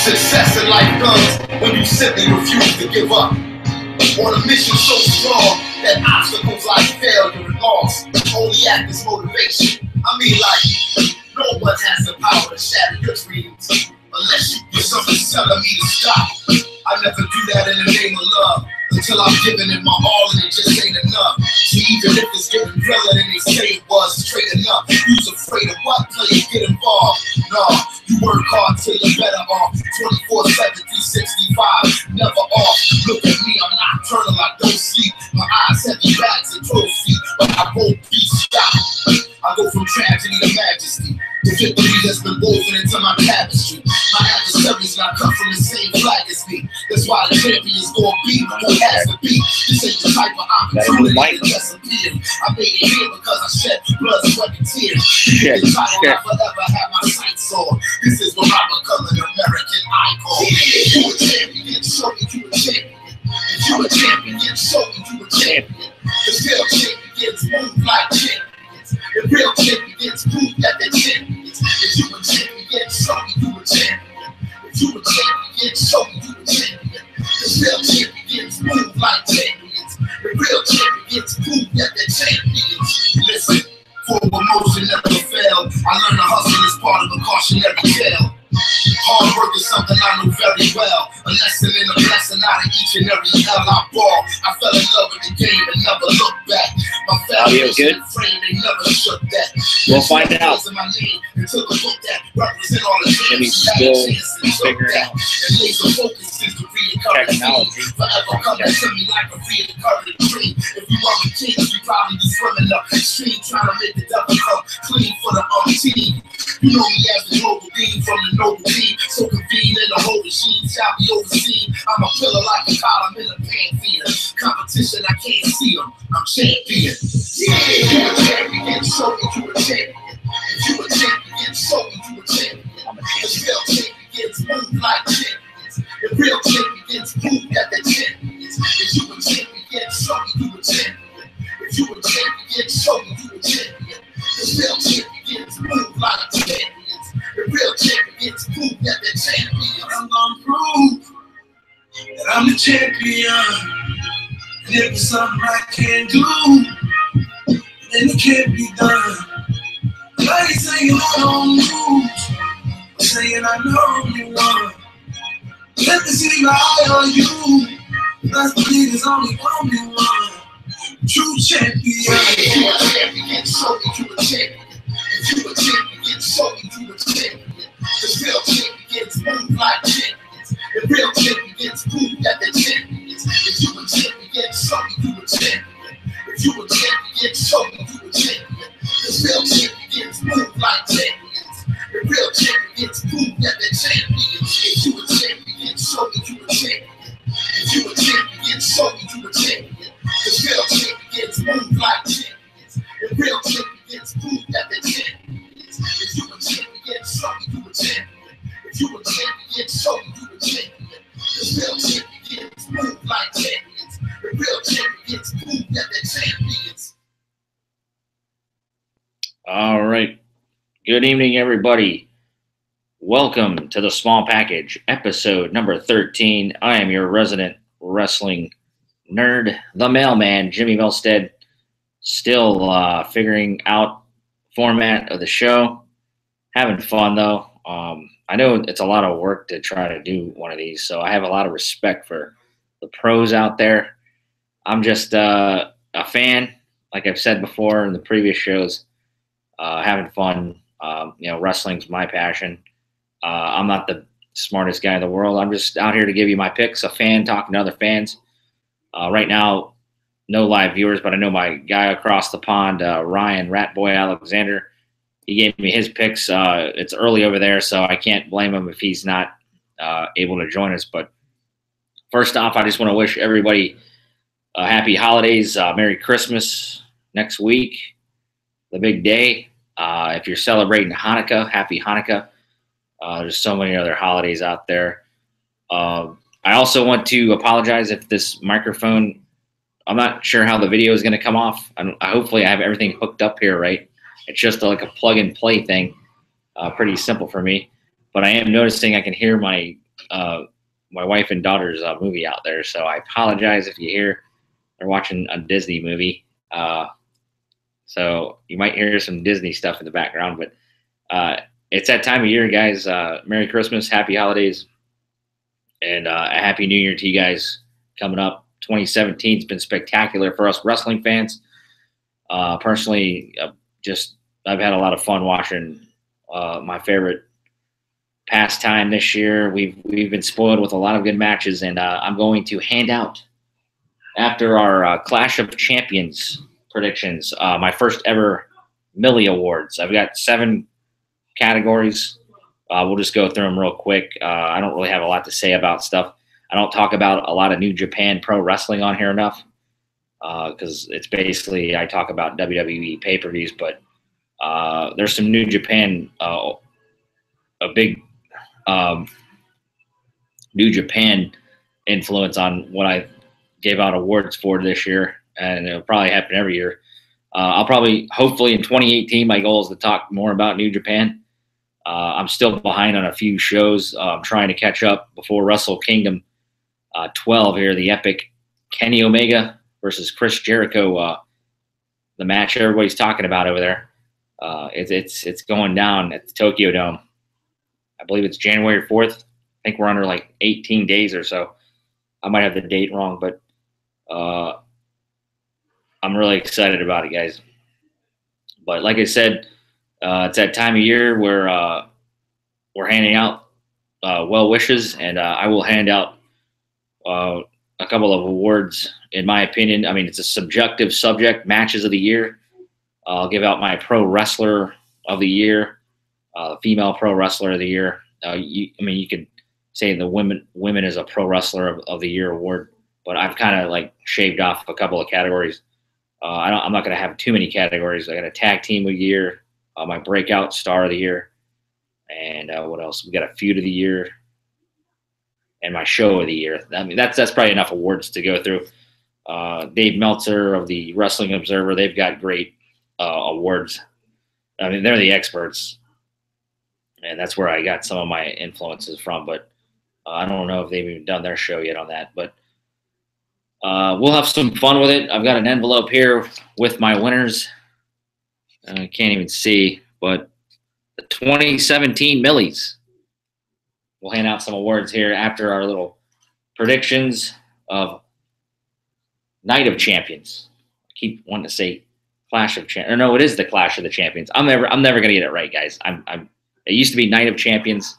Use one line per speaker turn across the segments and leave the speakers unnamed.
Success in life comes when you simply refuse to give up. On a mission so strong that obstacles like failure and loss only act as motivation. I mean, like, no one has the power to shatter your dreams unless you get something telling me to stop. I never do that in the name of love until I'm giving it my all and it just ain't enough. See, even if it's getting realer than they say it was, straight enough. Who's afraid of what? Players get involved. No, you work hard till you're better off. 24/7, 365, never off. Look at me, I'm nocturnal, I don't sleep. My eyes heavy bags and trophy, but I won't be stopped. I go from tragedy to majesty. The victory has been woven into my tapestry. My adversaries not cut from the same flag as me. That's why the champion's gonna be who has to be. This ain't the type of opportunity that just appeared. I made it here because I shed blood, sweat, and tears. The title I forever have my sights on. This is where I become an American icon. You a champion, show me you a champion. If you a champion, show me you a champion. The real champions move like champions. The real champions prove that they're champions. If you a champion, show me you a champion. If you a champion, show me you a champion. The real champions move like champions. The real champions prove that they're champions. Listen, forward motion never failed. I learned to hustle as part of a cautionary tale. Hard work is something I know very well. A lesson and a blessing out of each and every hell I ball. I fell in love with the game and never looked back. My foundation frame, they never shook that.
We'll find out.
Jimmy's
still figuring out technology.
Forever coming to me like a reoccurring dream. If you want the king, you probably be swimming up extreme, trying to make the devil come clean for the team. You know me as the noble dean from the noble team. So convenient in the whole regime shall be overseen. I'm a pillar like a column in a pantheon. Competition, I can't see them. I'm champion. Yeah, you a champion, show me you a champion. If you a champion, show me you a champion. The real champions move like champions. The real champions prove that they're champions. If you a champion, show me you a champion. If you a champion, show me you a champion. The real champions move like champions. The real champions prove that they're champions. I'm gonna prove that I'm the champion. And if it's something I can't do, then it can't be done. I ain't saying I don't lose, I'm saying I know you won. Let me see my eye on you. That's believe there's only one. True champion. If you a champion, show me you a champion. If you a champion, show me you a champion. The real champions move like champions. The real champions prove that they're champions. If you a champion, show me you a champion. If you a champion, show me you a champion. The real champions move like champions. The real champions prove that they're champions. If you a champion, show me you a champion. If you a champion, show me you a champion. The real champions move like champions. The real champions prove that they're champions. If you a champion, show me you a champion. If you a champion, show me you a champion. The real champions move like champions. The real champions prove that they're champions.
All right. Good evening, everybody. Welcome to the Small Package, episode number 13. I am your resident wrestling nerd, the mailman, Jimmy Milstead. Still figuring out format of the show. Having fun, though. I know it's a lot of work to try to do one of these, so I have a lot of respect for the pros out there. I'm just a fan, like I've said before in the previous shows, having fun. Wrestling's my passion. I'm not the smartest guy in the world. I'm just out here to give you my picks, a fan talking to other fans. Right now, no live viewers, but I know my guy across the pond, Ryan Ratboy Alexander, he gave me his picks. It's early over there, so I can't blame him if he's not able to join us. But first off, I just want to wish everybody happy holidays, Merry Christmas next week, the big day. If you're celebrating Hanukkah, happy Hanukkah. There's so many other holidays out there. I also want to apologize if this microphone, I'm not sure how the video is going to come off. Hopefully I have everything hooked up here, right? It's just like a plug and play thing. Pretty simple for me. But I am noticing I can hear my my wife and daughter's movie out there, so I apologize if you hear they're watching a Disney movie. So you might hear some Disney stuff in the background, but it's that time of year, guys. Merry Christmas, Happy Holidays, and a Happy New Year to you guys coming up. 2017 has been spectacular for us wrestling fans. Personally, I've had a lot of fun watching my favorite pastime this year. We've been spoiled with a lot of good matches, and I'm going to hand out, after our Clash of Champions predictions, my first ever Mily Awards. I've got 7 categories. We'll just go through them real quick. I don't really have a lot to say about stuff. I don't talk about a lot of New Japan Pro Wrestling on here enough because it's basically I talk about WWE pay-per-views, but there's some New Japan, a big New Japan influence on what I gave out awards for this year, and it'll probably happen every year. Hopefully in 2018, my goal is to talk more about New Japan. I'm still behind on a few shows. I'm trying to catch up before Wrestle Kingdom 12 here, the epic Kenny Omega versus Chris Jericho, the match everybody's talking about over there. It's going down at the Tokyo Dome. I believe it's January 4th. I think we're under like 18 days or so. I might have the date wrong, but I'm really excited about it, guys. But like I said, it's that time of year where we're handing out well wishes, and I will hand out a couple of awards, in my opinion. I mean, it's a subjective subject, matches of the year. I'll give out my pro wrestler of the year, female pro wrestler of the year. You could say the women is a pro wrestler of the year award, but I've kind of like shaved off a couple of categories. I'm not going to have too many categories. I got a tag team of the year, my breakout star of the year, and what else? We got a feud of the year, and my show of the year. I mean, that's probably enough awards to go through. Dave Meltzer of the Wrestling Observer, they've got great awards. I mean, they're the experts, and that's where I got some of my influences from. But I don't know if they've even done their show yet on that. But we'll have some fun with it. I've got an envelope here with my winners. I can't even see, but the 2017 Millies. We'll hand out some awards here after our little predictions of Night of Champions. I keep wanting to say Clash of Champions. No, it is the Clash of the Champions. I'm never gonna get it right, guys. It used to be Night of Champions,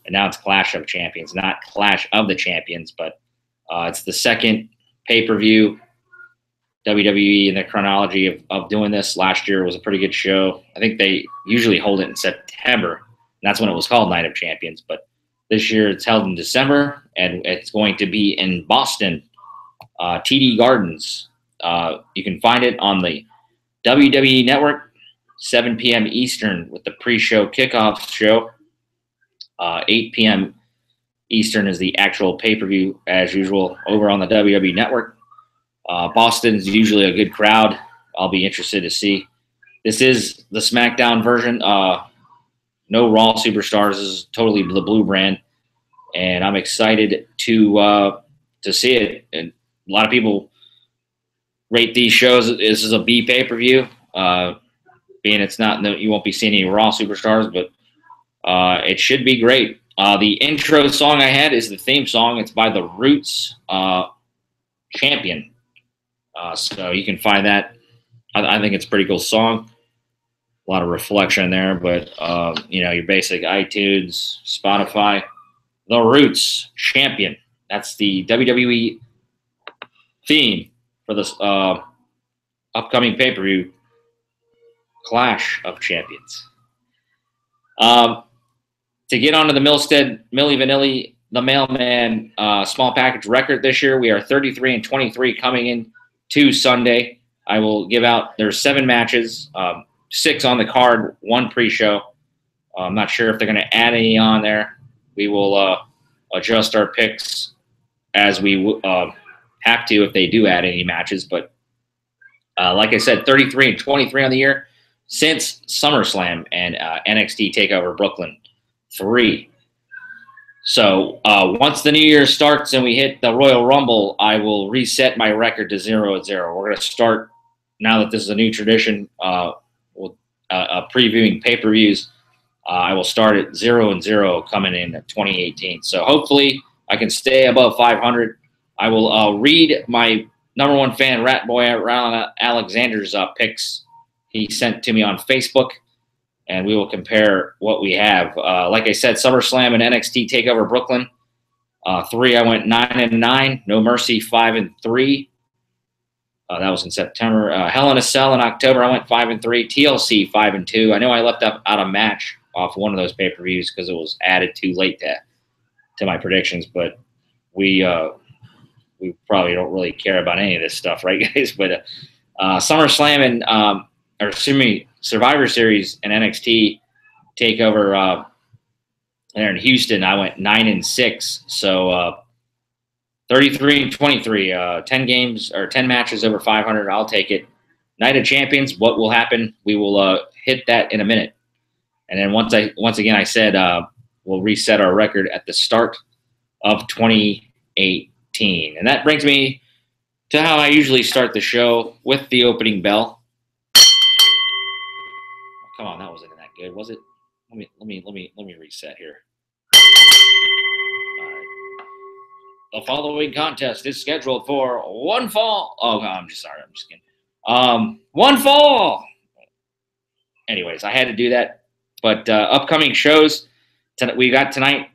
and now it's Clash of Champions, not Clash of the Champions. But it's the second pay-per-view. WWE in the chronology of doing this. Last year was a pretty good show. I think they usually hold it in September, and that's when it was called Night of Champions. But this year it's held in December, and it's going to be in Boston, TD Gardens. You can find it on the WWE Network, 7 p.m. Eastern with the pre-show kickoff show. 8 p.m. Eastern is the actual pay-per-view, as usual, over on the WWE Network. Boston's usually a good crowd. I'll be interested to see. This is the SmackDown version. No Raw Superstars. This is totally the blue brand, and I'm excited to see it. And a lot of people rate these shows. This is a B pay-per-view, being it's not. You won't be seeing any Raw Superstars, but it should be great. The intro song I had is the theme song. It's by The Roots, Champion. So you can find that. I think it's a pretty cool song. A lot of reflection there, but your basic iTunes, Spotify. The Roots, Champion. That's the WWE theme for this upcoming pay-per-view, Clash of Champions. To get onto the Milstead Milli Vanilli, the Mailman small package record this year, we are 33-23 coming in to Sunday. I will give out, there's 7 matches, 6 on the card, 1 pre-show. I'm not sure if they're going to add any on there. We will adjust our picks as we have to if they do add any matches. But like I said, 33-23 on the year since SummerSlam and NXT TakeOver Brooklyn 3. So once the new year starts and we hit the Royal Rumble, I will reset my record to 0-0. We're going to start, now that this is a new tradition, with previewing pay-per-views. I will start at 0-0 coming in 2018. So hopefully I can stay above 500. I will read my number one fan, Rat Boy Alexander's picks he sent to me on Facebook, and we will compare what we have. Like I said, SummerSlam and NXT TakeOver Brooklyn. 3, I went 9-9. No Mercy, 5-3. That was in September. Hell in a Cell in October, I went 5-3. TLC, 5-2. I know I left out a match off one of those pay-per-views because it was added too late to my predictions, but we probably don't really care about any of this stuff, right, guys? But SummerSlam and Survivor Series and NXT TakeOver there in Houston, I went 9-6. So 33-23, 10 games or 10 matches over 500. I'll take it. Night of Champions, what will happen? We will hit that in a minute. And then once again, I said we'll reset our record at the start of 2018. And that brings me to how I usually start the show with the opening bell. Oh, come on, that wasn't that good, was it? Let me reset here. All right. The following contest is scheduled for one fall. Oh, I'm just kidding. One fall. Anyways, I had to do that. But upcoming shows we got tonight.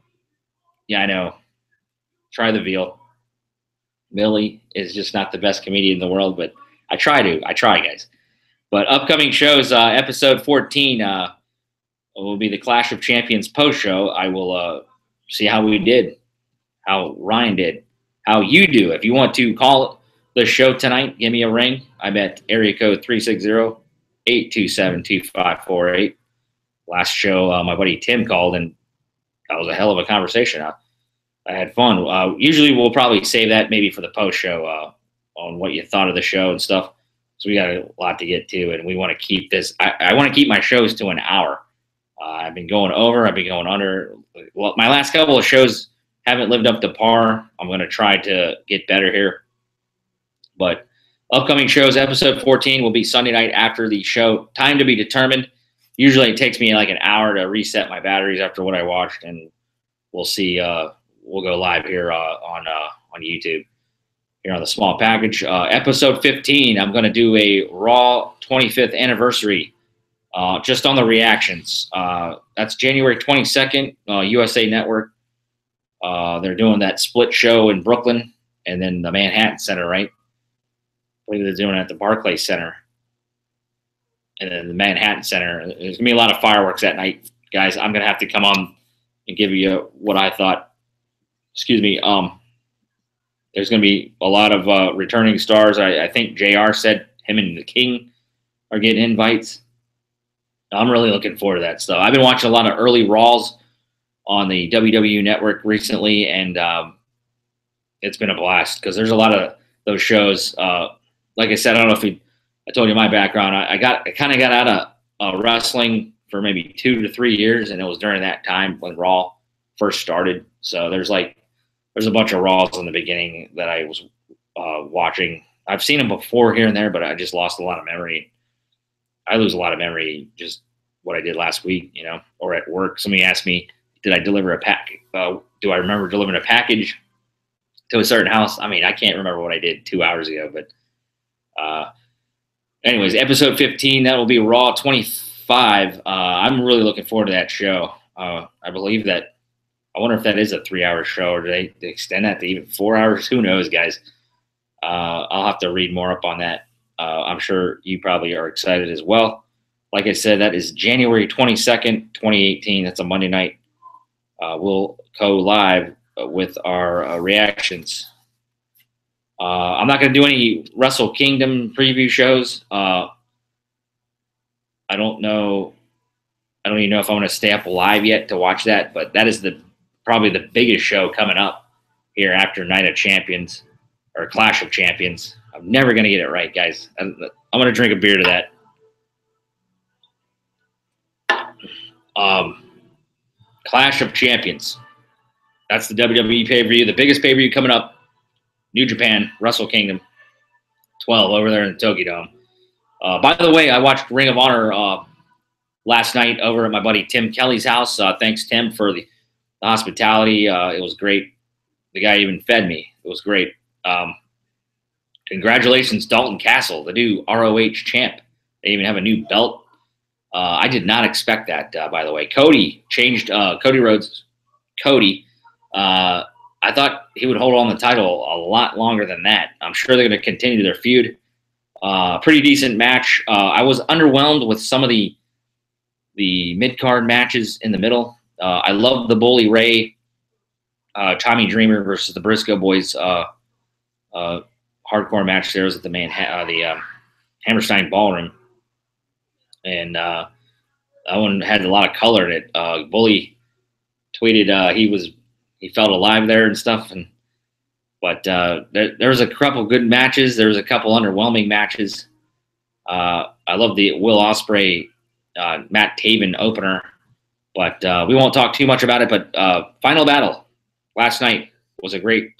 Yeah, I know. Try the veal. Millie is just not the best comedian in the world, but I try, guys. But upcoming shows, episode 14 will be the Clash of Champions post show. I will see how we did, how Ryan did, how you do. If you want to call the show tonight, give me a ring. I'm at area code 360-827-2548. Last show, my buddy Tim called, and that was a hell of a conversation. I had fun. Usually we'll probably save that maybe for the post show on what you thought of the show and stuff. So we got a lot to get to, and we want to keep this. I want to keep my shows to an hour. I've been going over. I've been going under. Well, my last couple of shows haven't lived up to par. I'm going to try to get better here. But upcoming shows, episode 14 will be Sunday night after the show. Time to be determined. Usually it takes me like an hour to reset my batteries after what I watched, and we'll see. We'll go live here on YouTube here on the small package. Episode 15, I'm going to do a Raw 25th anniversary just on the reactions. That's January 22nd, USA Network. They're doing that split show in Brooklyn and then the Manhattan Center, right? I believe they're doing it at the Barclays Center. And then the Manhattan Center. There's going to be a lot of fireworks that night, guys. I'm going to have to come on and give you what I thought. Excuse me. There's going to be a lot of returning stars. I think JR said him and the King are getting invites. I'm really looking forward to that stuff. I've been watching a lot of early Raws on the WWE Network recently, and it's been a blast because there's a lot of those shows. Like I said, I don't know if I told you my background. I kind of got out of wrestling for maybe 2 to 3 years, and it was during that time when Raw first started. So there's a bunch of Raws in the beginning that I was watching. I've seen them before here and there, but I just lost a lot of memory. I lose a lot of memory just what I did last week, or at work. Somebody asked me, did I deliver a package? Do I remember delivering a package to a certain house? I mean, I can't remember what I did 2 hours ago, but anyways, episode 15, that will be Raw 25. I'm really looking forward to that show. I believe that, I wonder if that is a 3-hour show, or do they extend that to even 4 hours? Who knows, guys? I'll have to read more up on that. I'm sure you probably are excited as well. Like I said, that is January 22nd, 2018. That's a Monday night. We'll go live with our reactions. I'm not going to do any Wrestle Kingdom preview shows. I don't know. I don't even know if I'm going to stay up live yet to watch that, but that is probably the biggest show coming up here after Night of Champions or Clash of Champions. I'm never going to get it right, guys. I'm going to drink a beer to that. Clash of Champions. That's the WWE pay-per-view. The biggest pay-per-view coming up, New Japan, Wrestle Kingdom 12 over there in the Tokyo Dome. By the way, I watched Ring of Honor last night over at my buddy Tim Kelly's house. Thanks, Tim, for the hospitality. It was great. The guy even fed me. It was great. Congratulations, Dalton Castle, the new ROH champ. They even have a new belt. I did not expect that, by the way. Cody changed Cody Rhodes. Cody. I thought he would hold on the title a lot longer than that. I'm sure they're going to continue their feud. Pretty decent match. I was underwhelmed with some of the mid-card matches in the middle. I love the Bully Ray, Tommy Dreamer versus the Briscoe Boys hardcore match there was at the Hammerstein Ballroom. And that one had a lot of color in it. Bully tweeted he felt alive there and stuff. But there was a couple good matches. There was a couple underwhelming matches. I love the Will Ospreay, Matt Taven opener. But we won't talk too much about it. But Final Battle last night was a great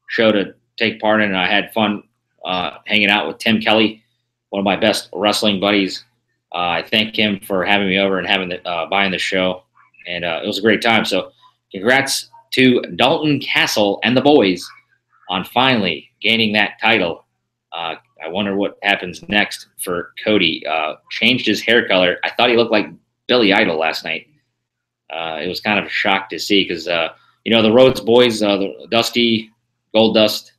show to take part in. And I had fun hanging out with Tim Kelly, one of my best wrestling buddies. I thank him for having me over and having buying the show. And it was a great time. So congrats to Dalton Castle and the boys on finally gaining that title. I wonder what happens next for Cody. Changed his hair color. I thought he looked like Billy Idol last night. It was kind of a shock to see because, the Rhodes boys, the Dusty, Goldust,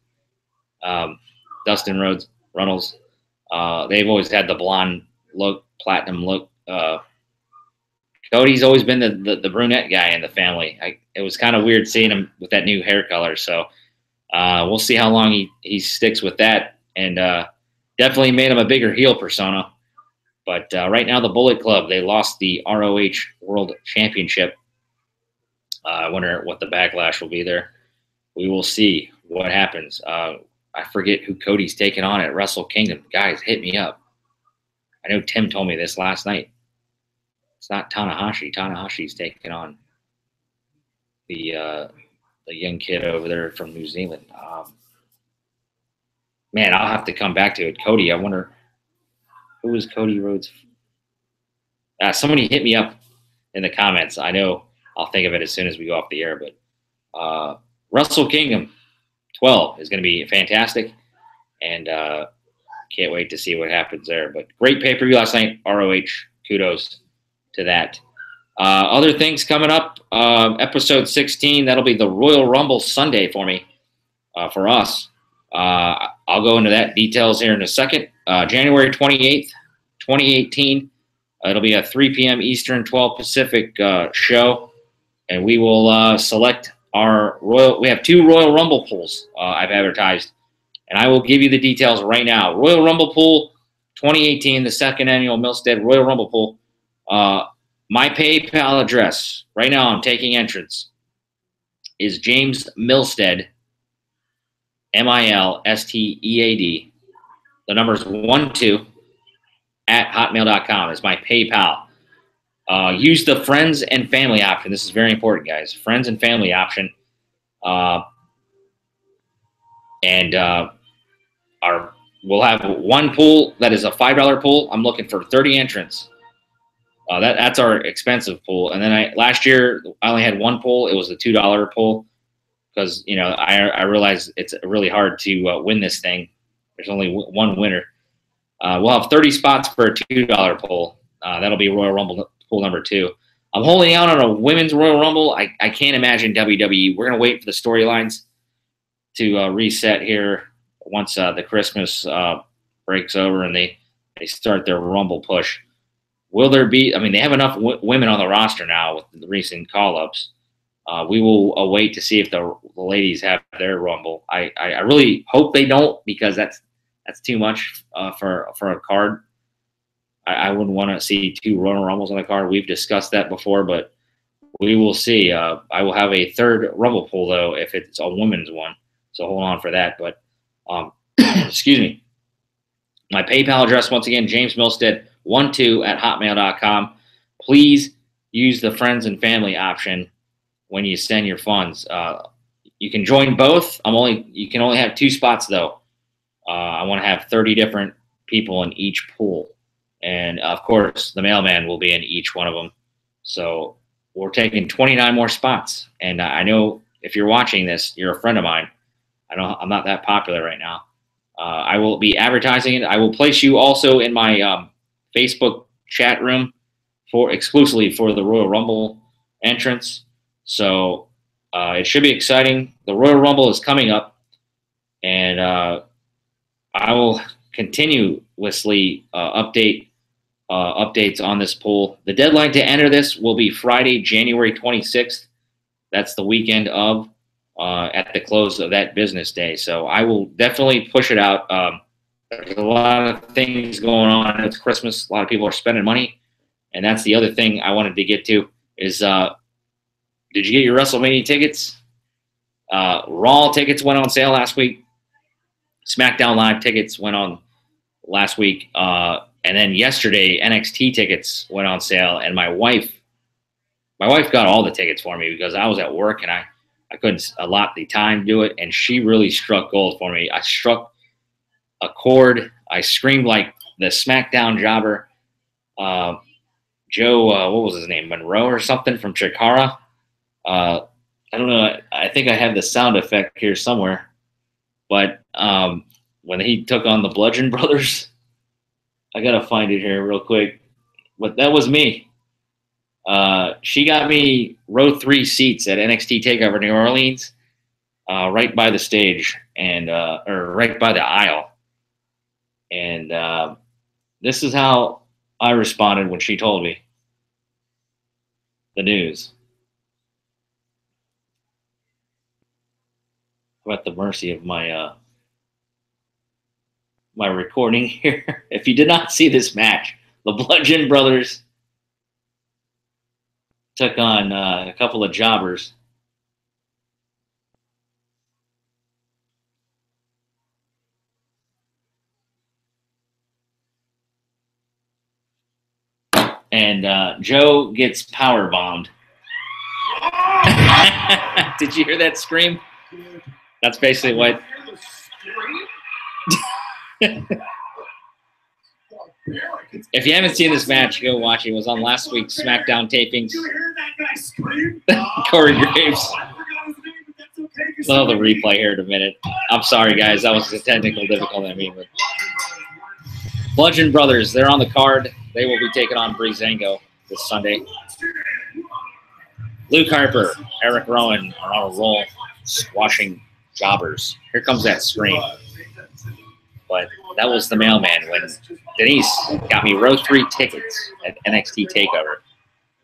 Dustin Rhodes, Runnels, they've always had the blonde look, platinum look. Cody's always been the brunette guy in the family. It was kind of weird seeing him with that new hair color. So we'll see how long he sticks with that. And definitely made him a bigger heel persona. But right now, the Bullet Club, they lost the ROH World Championship. I wonder what the backlash will be there. We will see what happens. I forget who Cody's taking on at Wrestle Kingdom. Guys, hit me up. I know Tim told me this last night. It's not Tanahashi. Tanahashi's taking on the young kid over there from New Zealand. Man, I'll have to come back to it. Cody, I wonder who is Cody Rhodes? Somebody hit me up in the comments. I know I'll think of it as soon as we go off the air. But Wrestle Kingdom 12 is going to be fantastic. And can't wait to see what happens there. But great pay-per-view last night. ROH, kudos to that. Other things coming up, episode 16, that'll be the Royal Rumble Sunday for me, for us. I'll go into that details here in a second. January 28th, 2018, it'll be a 3 p.m. Eastern, 12 Pacific show, and we will select we have 2 Royal Rumble pools I've advertised, and I will give you the details right now. Royal Rumble pool 2018, the second annual Milstead Royal Rumble pool. My PayPal address, right now I'm taking entrance, is James Milstead, Milstead. The number is 12 at hotmail.com. It's my PayPal. Use the friends and family option. This is very important, guys. Friends and family option. We'll have one pool that is a $5 pool. I'm looking for 30 entrants. That's our expensive pool. And then last year I only had one pool. It was a $2 pool because I realize it's really hard to win this thing. There's only one winner. We'll have 30 spots for a $2 pool. That'll be Royal Rumble pool number 2. I'm holding out on a women's Royal Rumble. I can't imagine WWE. We're going to wait for the storylines to reset here once the Christmas breaks over and they start their Rumble push. Will there be? I mean, they have enough women on the roster now with the recent call-ups. We will await to see if the ladies have their Rumble. I really hope they don't because that's too much for a card. I wouldn't want to see 2 Royal Rumbles on the card. We've discussed that before, but we will see. I will have a 3rd Rumble pool, though, if it's a women's one. So hold on for that. But excuse me. My PayPal address, once again, James Milstead, 12 at hotmail.com. Please use the friends and family option. when you send your funds. You can join both. You can only have 2 spots though. I want to have 30 different people in each pool, and of course the mailman will be in each one of them. So we're taking 29 more spots. And I know if you're watching this, you're a friend of mine. I'm not that popular right now. I will be advertising it. I will place you also in my Facebook chat room exclusively for the Royal Rumble entrance. So it should be exciting. The Royal Rumble is coming up, and I will continuously updates on this pool. The deadline to enter this will be Friday, January 26th. That's the weekend of at the close of that business day. So I will definitely push it out. There's a lot of things going on. It's Christmas. A lot of people are spending money. And that's the other thing I wanted to get to is, did you get your WrestleMania tickets? Raw tickets went on sale last week. SmackDown Live tickets went on last week. And then yesterday, NXT tickets went on sale. And my wife got all the tickets for me because I was at work and I couldn't allot the time to do it. And she really struck gold for me. I struck a chord. I screamed like the SmackDown jobber. Joe, what was his name? Monroe or something from Chikara. I don't know. I think I have the sound effect here somewhere. But when he took on the Bludgeon Brothers, I got to find it here real quick. But that was me. She got me row 3 seats at NXT TakeOver New Orleans, right by the stage or right by the aisle. And this is how I responded when she told me the news. I'm at the mercy of my my recording here. If you did not see this match, the Bludgeon Brothers took on a couple of jobbers. And Joe gets power bombed. Did you hear that scream? That's basically what. If you haven't seen this match, go watch it. It was on last week's SmackDown tapings. Corey Graves. We'll have the replay here in a minute. I'm sorry, guys. That was a technical difficulty. But Bludgeon Brothers, they're on the card. They will be taking on Breezango this Sunday. Luke Harper, Eric Rowan are on a roll, squashing jobbers. Here comes that scream. But that was the mailman when Denise got me row 3 tickets at NXT TakeOver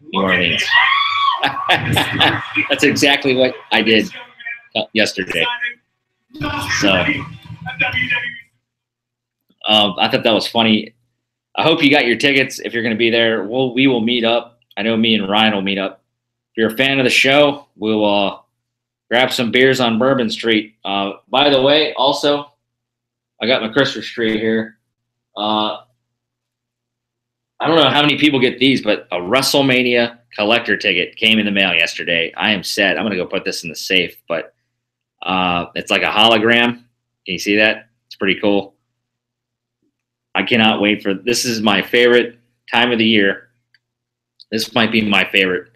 New Orleans. That's exactly what I did yesterday. So I thought that was funny. I hope you got your tickets. If you're going to be there, we will meet up. I know me and Ryan will meet up. If you're a fan of the show, we'll grab some beers on Bourbon Street. By the way, also, I got my Christmas tree here. I don't know how many people get these, but a WrestleMania collector ticket came in the mail yesterday. I am set. I'm going to go put this in the safe, but it's like a hologram. Can you see that? It's pretty cool. I cannot wait for this. Is my favorite time of the year. This might be my favorite.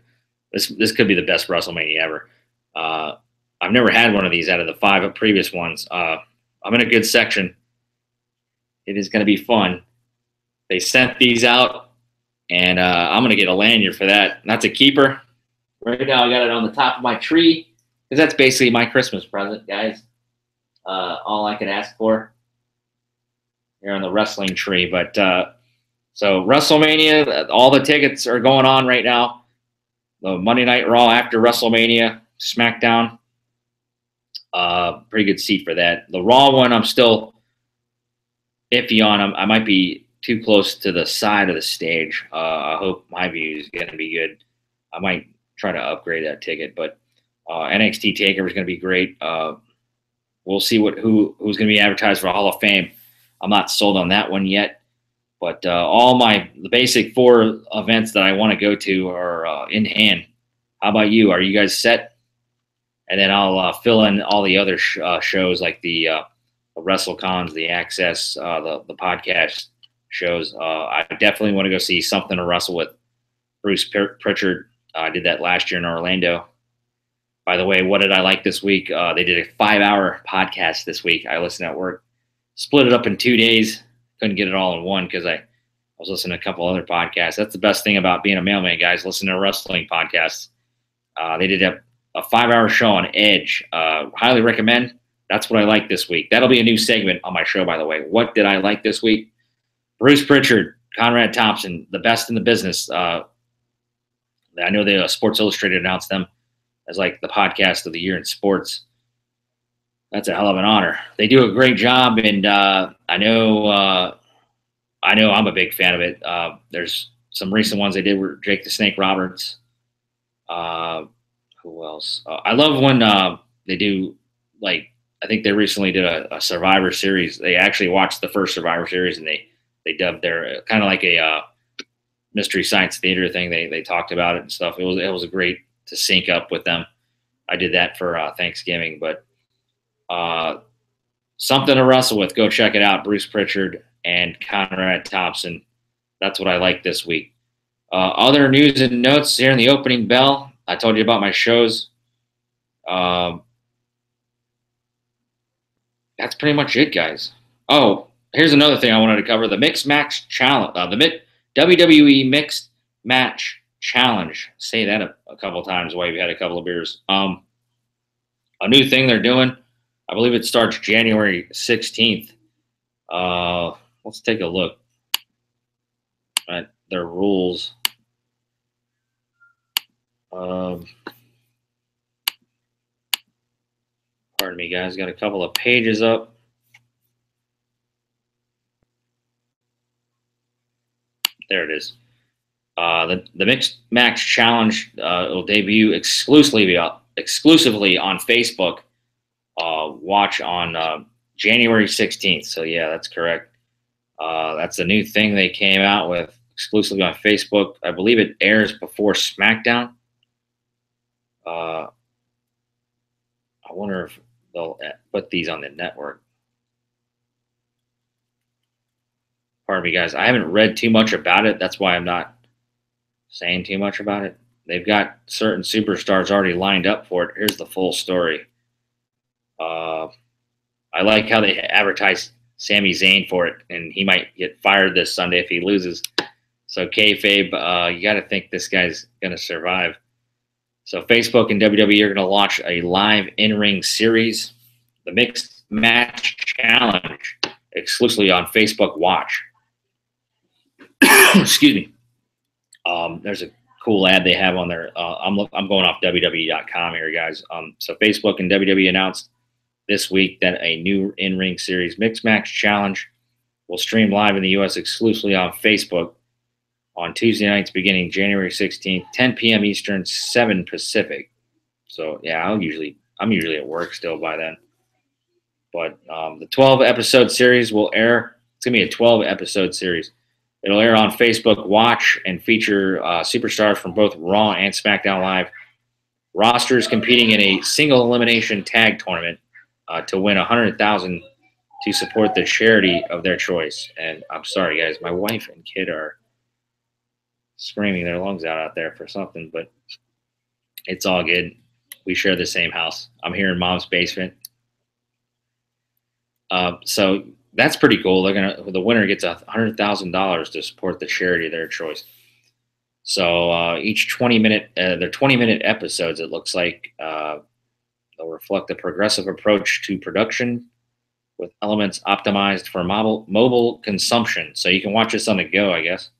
This could be the best WrestleMania ever. I've never had one of these out of the 5 previous ones. I'm in a good section. It is going to be fun. They sent these out, and I'm going to get a lanyard for that. That's a keeper. Right now, I got it on the top of my tree because that's basically my Christmas present, guys. All I could ask for here on the wrestling tree. But so WrestleMania, all the tickets are going on right now. The Monday Night Raw after WrestleMania, SmackDown. Pretty good seat for that. The Raw one, I'm still iffy on. I might be too close to the side of the stage. I hope my view is going to be good. I might try to upgrade that ticket, but NXT TakeOver is going to be great. We'll see who's going to be advertised for Hall of Fame. I'm not sold on that one yet, but the basic 4 events that I want to go to are in hand. How about you? Are you guys set? And then I'll fill in all the other shows like the WrestleCons, the Access, the podcast shows. I definitely want to go see Something to Wrestle with Bruce Pritchard. I did that last year in Orlando. By the way, what did I like this week? They did a 5-hour podcast this week. I listened at work. Split it up in 2 days. Couldn't get it all in one because I was listening to a couple other podcasts. That's the best thing about being a mailman, guys. Listen to wrestling podcasts. They did a 5-hour show on Edge. Highly recommend. That's what I like this week. That'll be a new segment on my show, by the way. What did I like this week? Bruce Pritchard, Conrad Thompson, the best in the business. I know the Sports Illustrated announced them as like the podcast of the year in sports. That's a hell of an honor. They do a great job, and I know I'm a big fan of it. There's some recent ones they did were Jake the Snake Roberts. Who else? I love when they do, like, I think they recently did a Survivor Series. They actually watched the first Survivor Series, and they dubbed their kind of like a Mystery Science Theater thing. They talked about it and stuff. It was great to sync up with them. I did that for Thanksgiving, but Something to Wrestle with. Go check it out. Bruce Pritchard and Conrad Thompson. That's what I like this week. Other news and notes here in the opening bell. I told you about my shows. That's pretty much it, guys. Oh, here's another thing I wanted to cover: the Mixed Match Challenge, the WWE Mixed Match Challenge. Say that a couple times while you've had a couple of beers. A new thing they're doing. I believe it starts January 16th. Let's take a look at their rules. Pardon me, guys. Got a couple of pages up. There it is. The Mixed Match Challenge will debut exclusively on Facebook. Watch on January 16th. So, yeah, that's correct. That's a new thing they came out with exclusively on Facebook. I believe it airs before Smackdown. I wonder if they'll put these on the network. Pardon me, guys. I haven't read too much about it. That's why I'm not saying too much about it. They've got certain superstars already lined up for it. Here's the full story. I like how they advertise Sami Zayn for it, and he might get fired this Sunday if he loses. So kayfabe, you got to think this guy's going to survive. So Facebook and WWE are going to launch a live in-ring series, the Mixed Match Challenge, exclusively on Facebook Watch. Excuse me. There's a cool ad they have on there. I'm going off WWE.com here, guys. So Facebook and WWE announced this week that a new in-ring series, Mixed Match Challenge, will stream live in the U.S. exclusively on Facebook on Tuesday nights beginning January 16th, 10 p.m. Eastern, 7 Pacific. So, yeah, I'm usually at work still by then. But the 12-episode series will air. It's going to be a 12-episode series. It'll air on Facebook Watch and feature superstars from both Raw and SmackDown Live. Rosters competing in a single elimination tag tournament to win $100,000 to support the charity of their choice. And I'm sorry, guys, my wife and kid are screaming their lungs out there for something, but it's all good. We share the same house. I'm here in Mom's basement. So that's pretty cool. The winner gets $100,000 to support the charity of their choice. So each 20-minute, they're 20-minute episodes. It looks like they'll reflect a progressive approach to production with elements optimized for mobile consumption. So you can watch this on the go, I guess.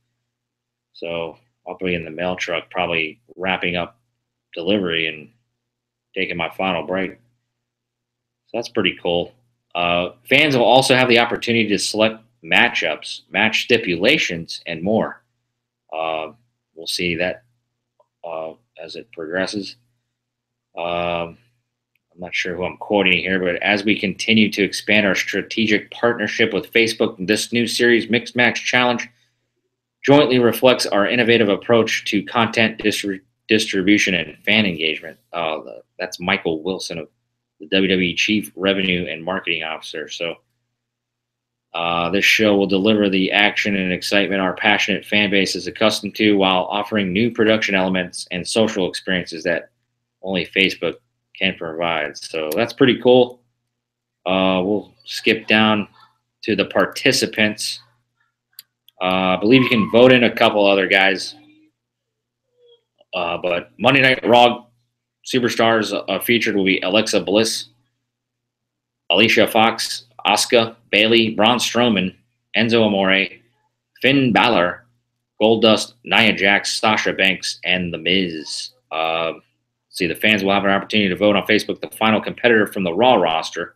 So I'll be in the mail truck, probably wrapping up delivery and taking my final break. So that's pretty cool. Fans will also have the opportunity to select matchups, match stipulations, and more. We'll see that as it progresses. I'm not sure who I'm quoting here, but as we continue to expand our strategic partnership with Facebook, this new series, Mixed Match Challenge, jointly reflects our innovative approach to content distribution and fan engagement. That's Michael Wilson of the WWE Chief Revenue and Marketing Officer. So this show will deliver the action and excitement our passionate fan base is accustomed to while offering new production elements and social experiences that only Facebook can provide. So that's pretty cool. We'll skip down to the participants. I believe you can vote in a couple other guys. But Monday Night Raw superstars featured will be Alexa Bliss, Alicia Fox, Asuka, Bayley, Braun Strowman, Enzo Amore, Finn Balor, Goldust, Nia Jax, Sasha Banks, and The Miz. See, the fans will have an opportunity to vote on Facebook the final competitor from the Raw roster,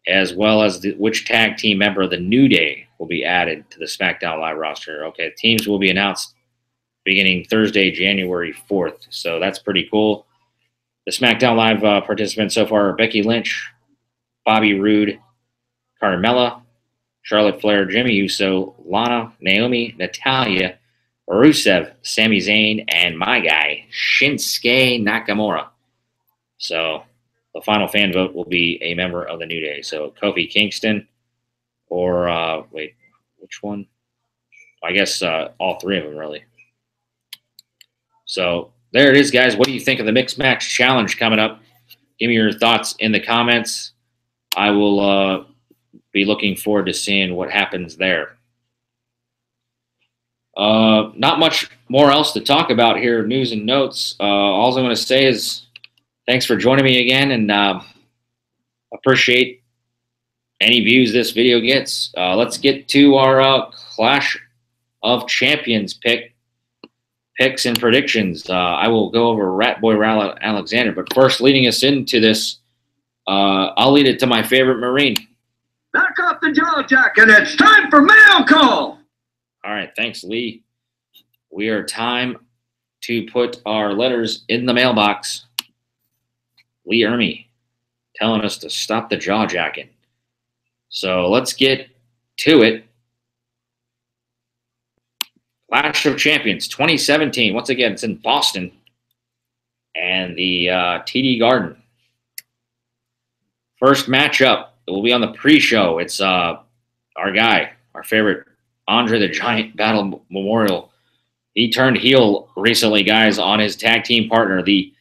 as well as which tag team member of the New Day will be added to the SmackDown Live roster. Okay, teams will be announced beginning Thursday, January 4th. So that's pretty cool. The SmackDown Live participants so far are Becky Lynch, Bobby Roode, Carmella, Charlotte Flair, Jimmy Uso, Lana, Naomi, Natalya, Rusev, Sami Zayn, and my guy, Shinsuke Nakamura. So the final fan vote will be a member of the New Day. So Kofi Kingston or, wait, which one? I guess all three of them, really. So there it is, guys. What do you think of the Mixed Match Challenge coming up? Give me your thoughts in the comments. I will be looking forward to seeing what happens there. Not much more else to talk about here, news and notes. All I'm going to say is thanks for joining me again, and appreciate any views this video gets. Let's get to our Clash of Champions picks and predictions. I will go over Rat Boy Raleigh Alexander, but first, leading us into this, I'll lead it to my favorite Marine.
Back off the jaw jack, and it's time for mail call.
All right, thanks, Lee. We are time to put our letters in the mailbox. Lee Ermey telling us to stop the jaw jacking. So let's get to it. Clash of Champions 2017. Once again, it's in Boston and the TD Garden. First matchup, it will be on the pre-show. It's our guy, our favorite, Andre the Giant Battle Memorial. He turned heel recently, guys, on his tag team partner. The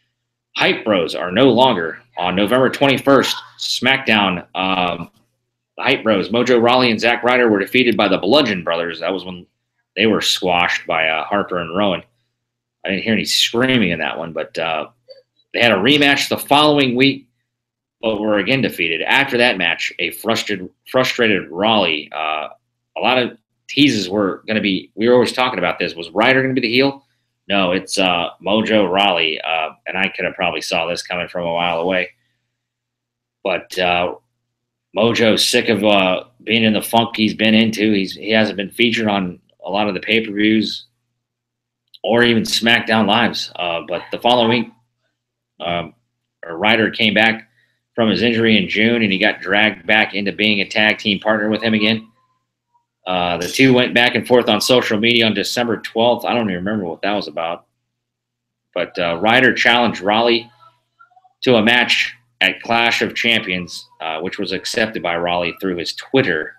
Hype Bros are no longer on November 21st. SmackDown, the Hype Bros, Mojo Rawley and Zack Ryder, were defeated by the Bludgeon Brothers. That was when they were squashed by Harper and Rowan. I didn't hear any screaming in that one, but they had a rematch the following week, but were again defeated. After that match, a frustrated Raleigh. A lot of teases were going to be, we were always talking about this. Was Ryder going to be the heel? No, it's Mojo Rawley, and I could have probably saw this coming from a while away. But Mojo's sick of being in the funk he's been into. He hasn't been featured on a lot of the pay-per-views or even SmackDown Lives. But the following week, Ryder came back from his injury in June, and he got dragged back into being a tag team partner with him again. The two went back and forth on social media on December 12th. I don't even remember what that was about. But Ryder challenged Raleigh to a match at Clash of Champions, which was accepted by Raleigh through his Twitter.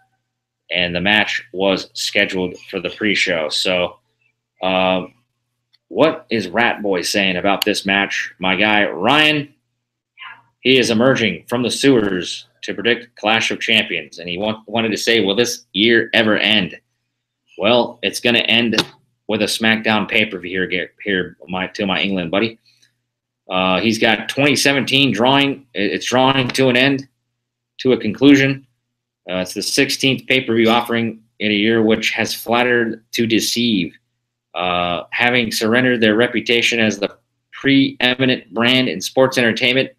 And the match was scheduled for the pre-show. So what is Rat Boy saying about this match? My guy, Ryan, he is emerging from the sewers to predict Clash of Champions. And he wanted to say, will this year ever end? Well, it's going to end with a SmackDown pay-per-view here to my England buddy. He's got 2017 drawing. It's drawing to an end, to a conclusion. It's the 16th pay-per-view offering in a year which has flattered to deceive. Having surrendered their reputation as the preeminent brand in sports entertainment,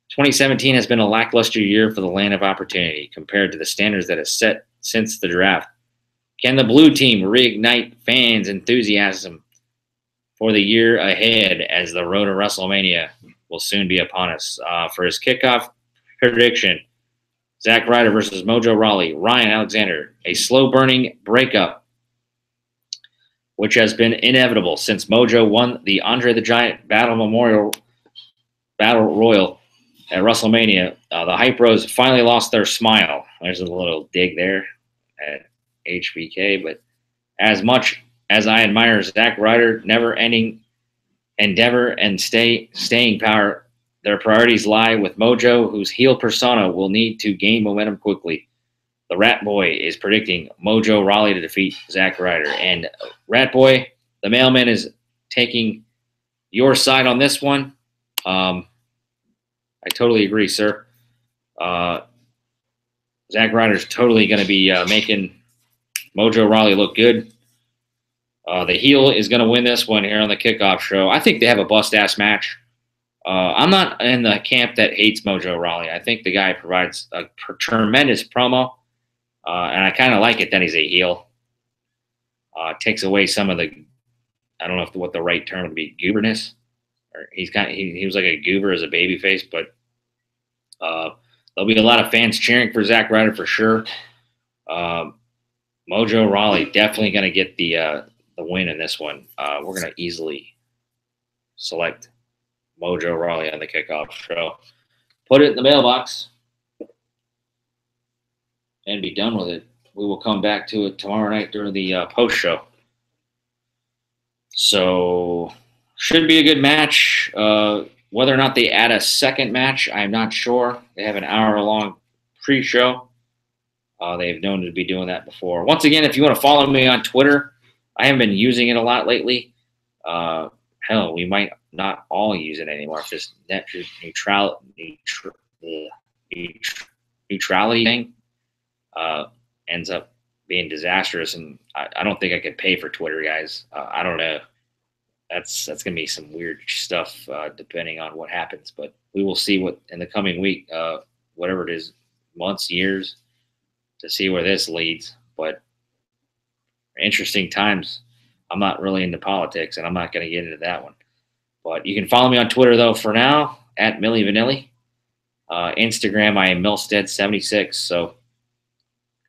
2017 has been a lackluster year for the land of opportunity compared to the standards that have set since the draft. Can the blue team reignite fans' enthusiasm for the year ahead as the road to WrestleMania will soon be upon us? For his kickoff prediction, Zack Ryder versus Mojo Rawley, Ryan Alexander, a slow-burning breakup which has been inevitable since Mojo won the Andre the Giant Battle Royal at WrestleMania. The Hype Bros finally lost their smile. There's a little dig there at HBK, but as much as I admire Zack Ryder, never-ending endeavor and staying power, their priorities lie with Mojo, whose heel persona will need to gain momentum quickly. The Rat Boy is predicting Mojo Raleigh to defeat Zack Ryder. And Rat Boy, the Mailman, is taking your side on this one. I totally agree, sir. Zack Ryder's totally going to be making Mojo Raleigh look good. The heel is going to win this one here on the kickoff show. I think they have a bust-ass match. I'm not in the camp that hates Mojo Raleigh. I think the guy provides a tremendous promo. And I kind of like it that he's a heel. Takes away some of the, I don't know what the right term would be, gooberness. Or he was like a goober as a babyface, but there'll be a lot of fans cheering for Zack Ryder for sure. Mojo Raleigh definitely going to get the win in this one. We're going to easily select Mojo Raleigh on the kickoff show. Put it in the mailbox and be done with it. We will come back to it tomorrow night during the post show. So, should be a good match. Whether or not they add a second match, I'm not sure. They have an hour-long pre-show. They've known to be doing that before. Once again, if you want to follow me on Twitter, I haven't been using it a lot lately. Hell, we might not all use it anymore. If this net neutrality thing ends up being disastrous, and I don't think I could pay for Twitter, guys. I don't know. That's gonna be some weird stuff depending on what happens, but we will see what in the coming week, whatever it is, months, years, to see where this leads. But interesting times. I'm not really into politics, and I'm not going to get into that one. But you can follow me on Twitter, though, for now, at Milli Vanilli. Instagram, I am Milstead76. So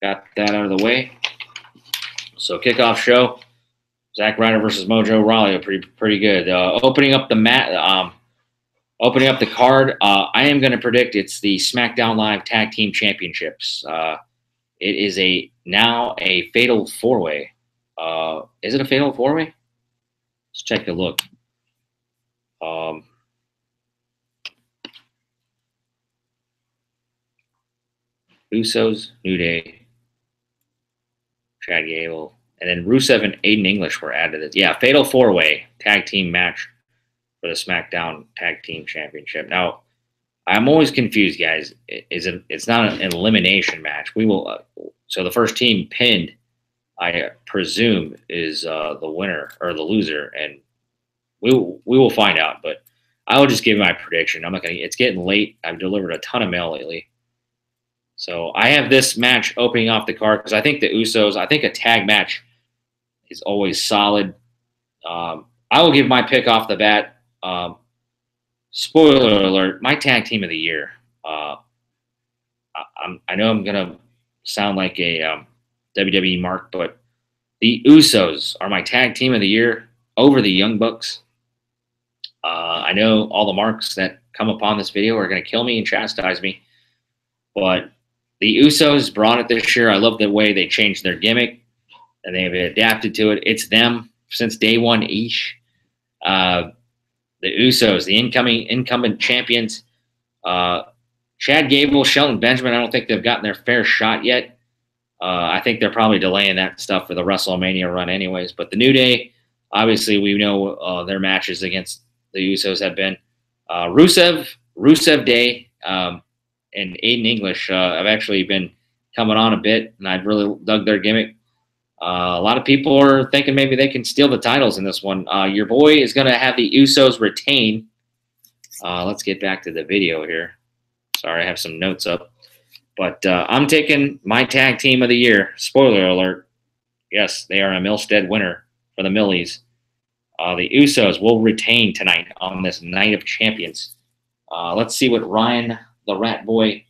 got that out of the way. So kickoff show, Zack Ryder versus Mojo Raleigh, pretty good. Opening up the card, I am going to predict it's the Smackdown Live Tag Team Championships. It is now a fatal four-way. Is it a fatal four-way? Let's check the look. Usos, New Day, Chad Gable, and then Rusev and Aiden English were added. Yeah, fatal four-way tag team match for the SmackDown Tag Team Championship. Now, I'm always confused, guys. It's not an elimination match. We will. So the first team pinned, I presume, is the winner or the loser, and we will find out. But I will just give my prediction. I'm not gonna. It's getting late. I've delivered a ton of mail lately, so I have this match opening off the card because I think the Usos. I think a tag match is always solid. I will give my pick off the bat. Spoiler alert: my tag team of the year. I know I'm gonna sound like a WWE mark, but the Usos are my tag team of the year over the Young Bucks. I know all the marks that come upon this video are going to kill me and chastise me, but the Usos brought it this year. I love the way they changed their gimmick, and they've adapted to it. It's them since day one-ish. The Usos, the incumbent champions. Chad Gable, Shelton Benjamin, I don't think they've gotten their fair shot yet. I think they're probably delaying that stuff for the WrestleMania run anyways. But the New Day, obviously, we know their matches against the Usos have been. Rusev Day, and Aiden English have actually been coming on a bit, and I've really dug their gimmick. A lot of people are thinking maybe they can steal the titles in this one. Your boy is going to have the Usos retain. Let's get back to the video here. Sorry, I have some notes up. But I'm taking my tag team of the year. Spoiler alert. Yes, they are a Milstead winner for the Millies. The Usos will retain tonight on this Night of Champions. Let's see what Ryan, the Rat Boy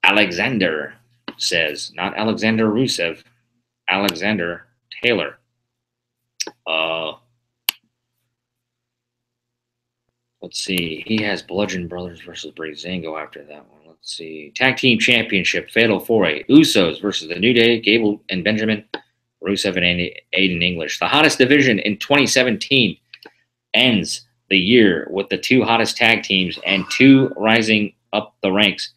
Alexander says. Not Alexander Rusev. Alexander Taylor. Let's see. He has Bludgeon Brothers versus Breezango after that one. Let's see. Tag Team Championship, Fatal 4-Way. Usos versus The New Day, Gable and Benjamin, Rusev and Aiden English. The hottest division in 2017 ends the year with the two hottest tag teams and two rising up the ranks.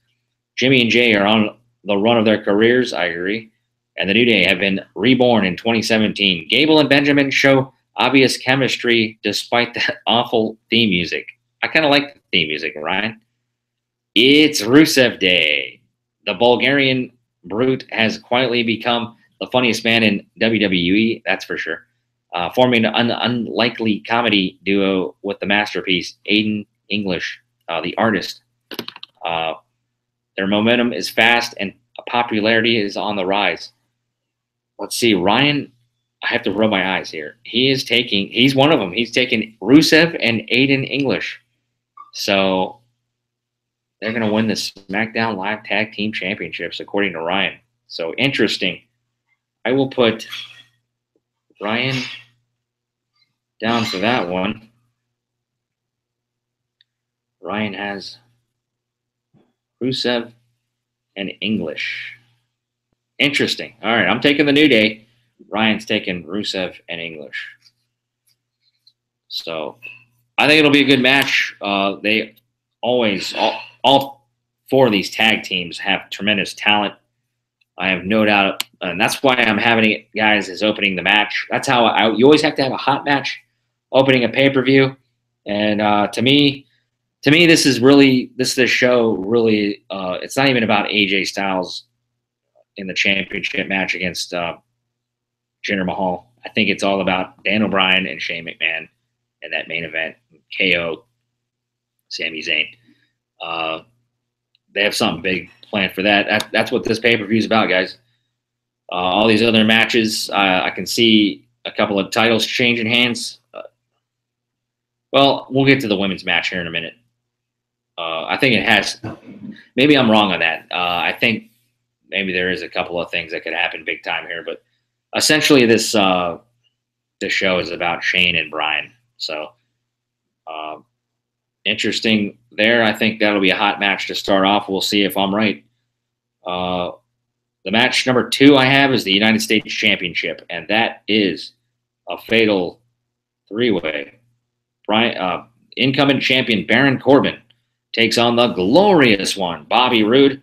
Jimmy and Jay are on the run of their careers, I agree, and The New Day have been reborn in 2017. Gable and Benjamin show obvious chemistry despite that awful theme music. I kind of like the theme music, Ryan. It's Rusev Day. The Bulgarian Brute has quietly become the funniest man in WWE, that's for sure. Forming an unlikely comedy duo with the masterpiece, Aiden English, the artist. Their momentum is fast and popularity is on the rise. Let's see, Ryan, I have to rub my eyes here. He's one of them. He's taking Rusev and Aiden English. So they're going to win the SmackDown Live Tag Team Championships, according to Ryan. So interesting. I will put Ryan down for that one. Ryan has Rusev and English. Interesting. All right, I'm taking the New Day. Ryan's taking Rusev and English. So I think it'll be a good match. They always, all four of these tag teams have tremendous talent. I have no doubt, and that's why I'm having it, guys, is opening the match. That's how you always have to have a hot match opening a pay-per-view. And to me, this show really, it's not even about AJ Styles in the championship match against Jinder Mahal. I think it's all about Dan O'Brien and Shane McMahon in that main event. KO, Sami Zayn. They have something big planned for that. That's what this pay-per-view is about, guys. All these other matches, I can see a couple of titles changing hands. Well, we'll get to the women's match here in a minute. I think it has. Maybe I'm wrong on that. I think maybe there is a couple of things that could happen big time here, but essentially this show is about Shane and Brian. So interesting there. I think that'll be a hot match to start off. We'll see if I'm right. The match number 2 I have is the United States Championship, and that is a fatal 3-way. Brian, incoming champion Baron Corbin takes on the glorious one, Bobby Roode,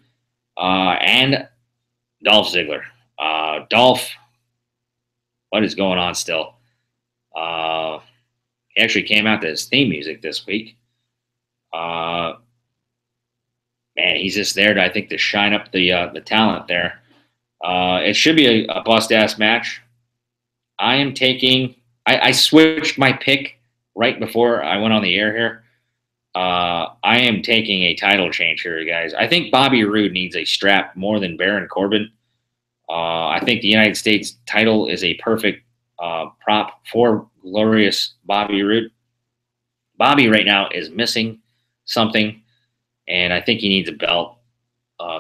and Dolph Ziggler. Dolph, what is going on still? He actually came out to his theme music this week. Man, he's just there to, I think, to shine up the talent there. It should be a bust-ass match. I am taking – I switched my pick right before I went on the air here. I am taking a title change here, guys. I think Bobby Roode needs a strap more than Baron Corbin. I think the United States title is a perfect prop for glorious Bobby Roode. Bobby right now is missing something, and I think he needs a belt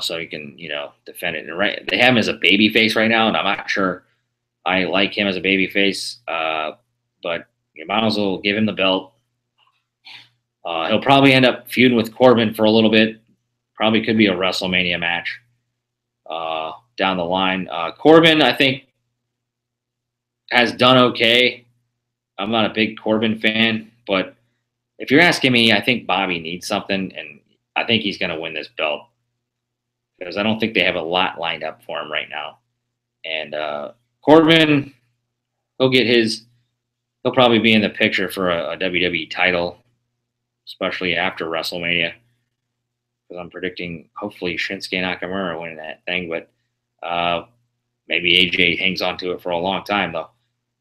so he can, defend it. And right, they have him as a babyface right now, and I'm not sure I like him as a babyface, but you might as well give him the belt. He'll probably end up feuding with Corbin for a little bit. Probably could be a WrestleMania match down the line. Corbin, I think, has done okay. I'm not a big Corbin fan, but if you're asking me, I think Bobby needs something, and I think he's going to win this belt because I don't think they have a lot lined up for him right now. And Corbin, he'll probably be in the picture for a WWE title, especially after WrestleMania, because I'm predicting hopefully Shinsuke Nakamura winning that thing, but maybe AJ hangs on to it for a long time, though.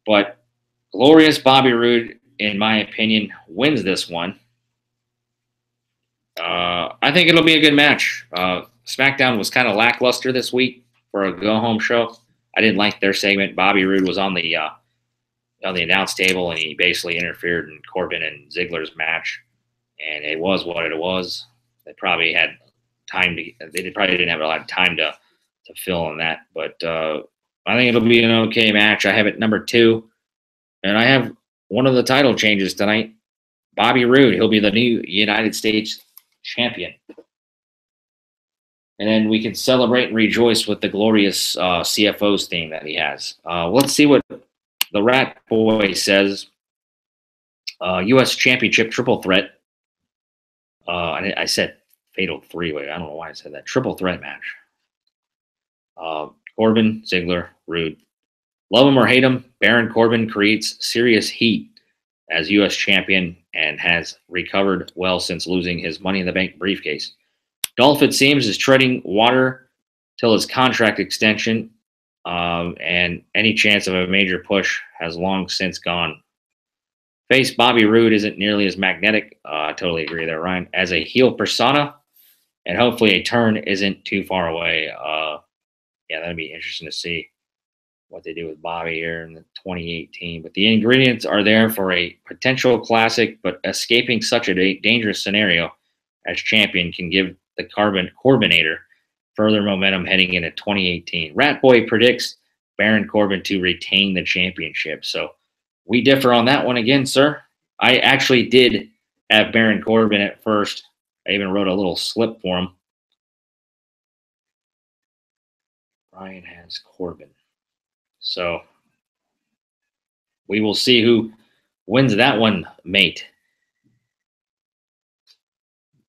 But glorious Bobby Roode, in my opinion, wins this one. I think it'll be a good match. SmackDown was kind of lackluster this week for a go-home show. I didn't like their segment. Bobby Roode was on the announce table, and he basically interfered in Corbin and Ziggler's match. And it was what it was. They probably had time they probably didn't have a lot of time to fill in that. But I think it'll be an okay match. I have it number 2. And I have one of the title changes tonight. Bobby Roode, he'll be the new United States champion. And then we can celebrate and rejoice with the glorious CFO's theme that he has. Let's see what the Rat Boy says. U.S. Championship triple threat. I said fatal three-way. I don't know why I said that. Triple threat match. Corbin, Ziggler, Roode. Love him or hate him, Baron Corbin creates serious heat as U.S. champion and has recovered well since losing his Money in the Bank briefcase. Dolph, it seems, is treading water till his contract extension, and any chance of a major push has long since gone. Face Bobby Roode isn't nearly as magnetic. I totally agree there, Ryan. As a heel persona, and hopefully a turn isn't too far away. Yeah, that'd be interesting to see what they do with Bobby here in the 2018. But the ingredients are there for a potential classic, but escaping such a dangerous scenario as champion can give the Corbinator further momentum heading into 2018. Rat Boy predicts Baron Corbin to retain the championship. So we differ on that one again, sir. I actually did have Baron Corbin at first. I even wrote a little slip for him. Brian has Corbin. So we will see who wins that one, mate.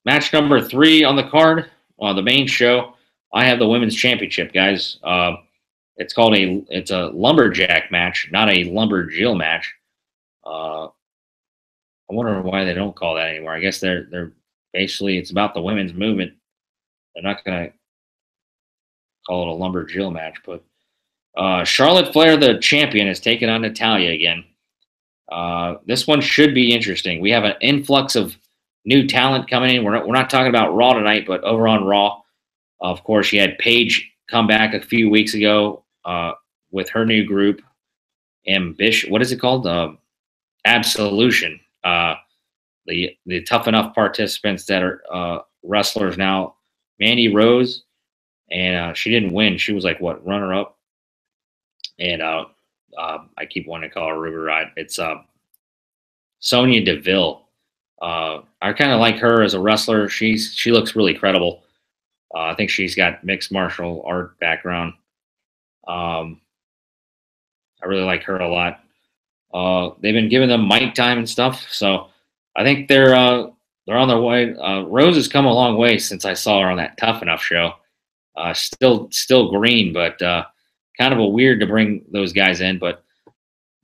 Match number 3 on the card, on the main show. I have the women's championship, guys. It's a lumberjack match, not a lumberjill match. I wonder why they don't call that anymore. I guess they're basically, it's about the women's movement. They're not gonna call it a lumberjill match, but Charlotte Flair, the champion, is taking on Natalya again. This one should be interesting. We have an influx of new talent coming in. We're not talking about Raw tonight, but over on Raw, of course, you had Paige come back a few weeks ago with her new group, Ambition. What is it called? Absolution. The Tough Enough participants that are wrestlers now. Mandy Rose, and she didn't win. She was like, what, runner-up? And I keep wanting to call her Ruby Riott. It's Sonya Deville. I kind of like her as a wrestler. She looks really credible. I think she's got mixed martial art background. I really like her a lot. They've been giving them mic time and stuff, so I think they're on their way. Rose has come a long way since I saw her on that Tough Enough show. Still green, but kind of a weird to bring those guys in. But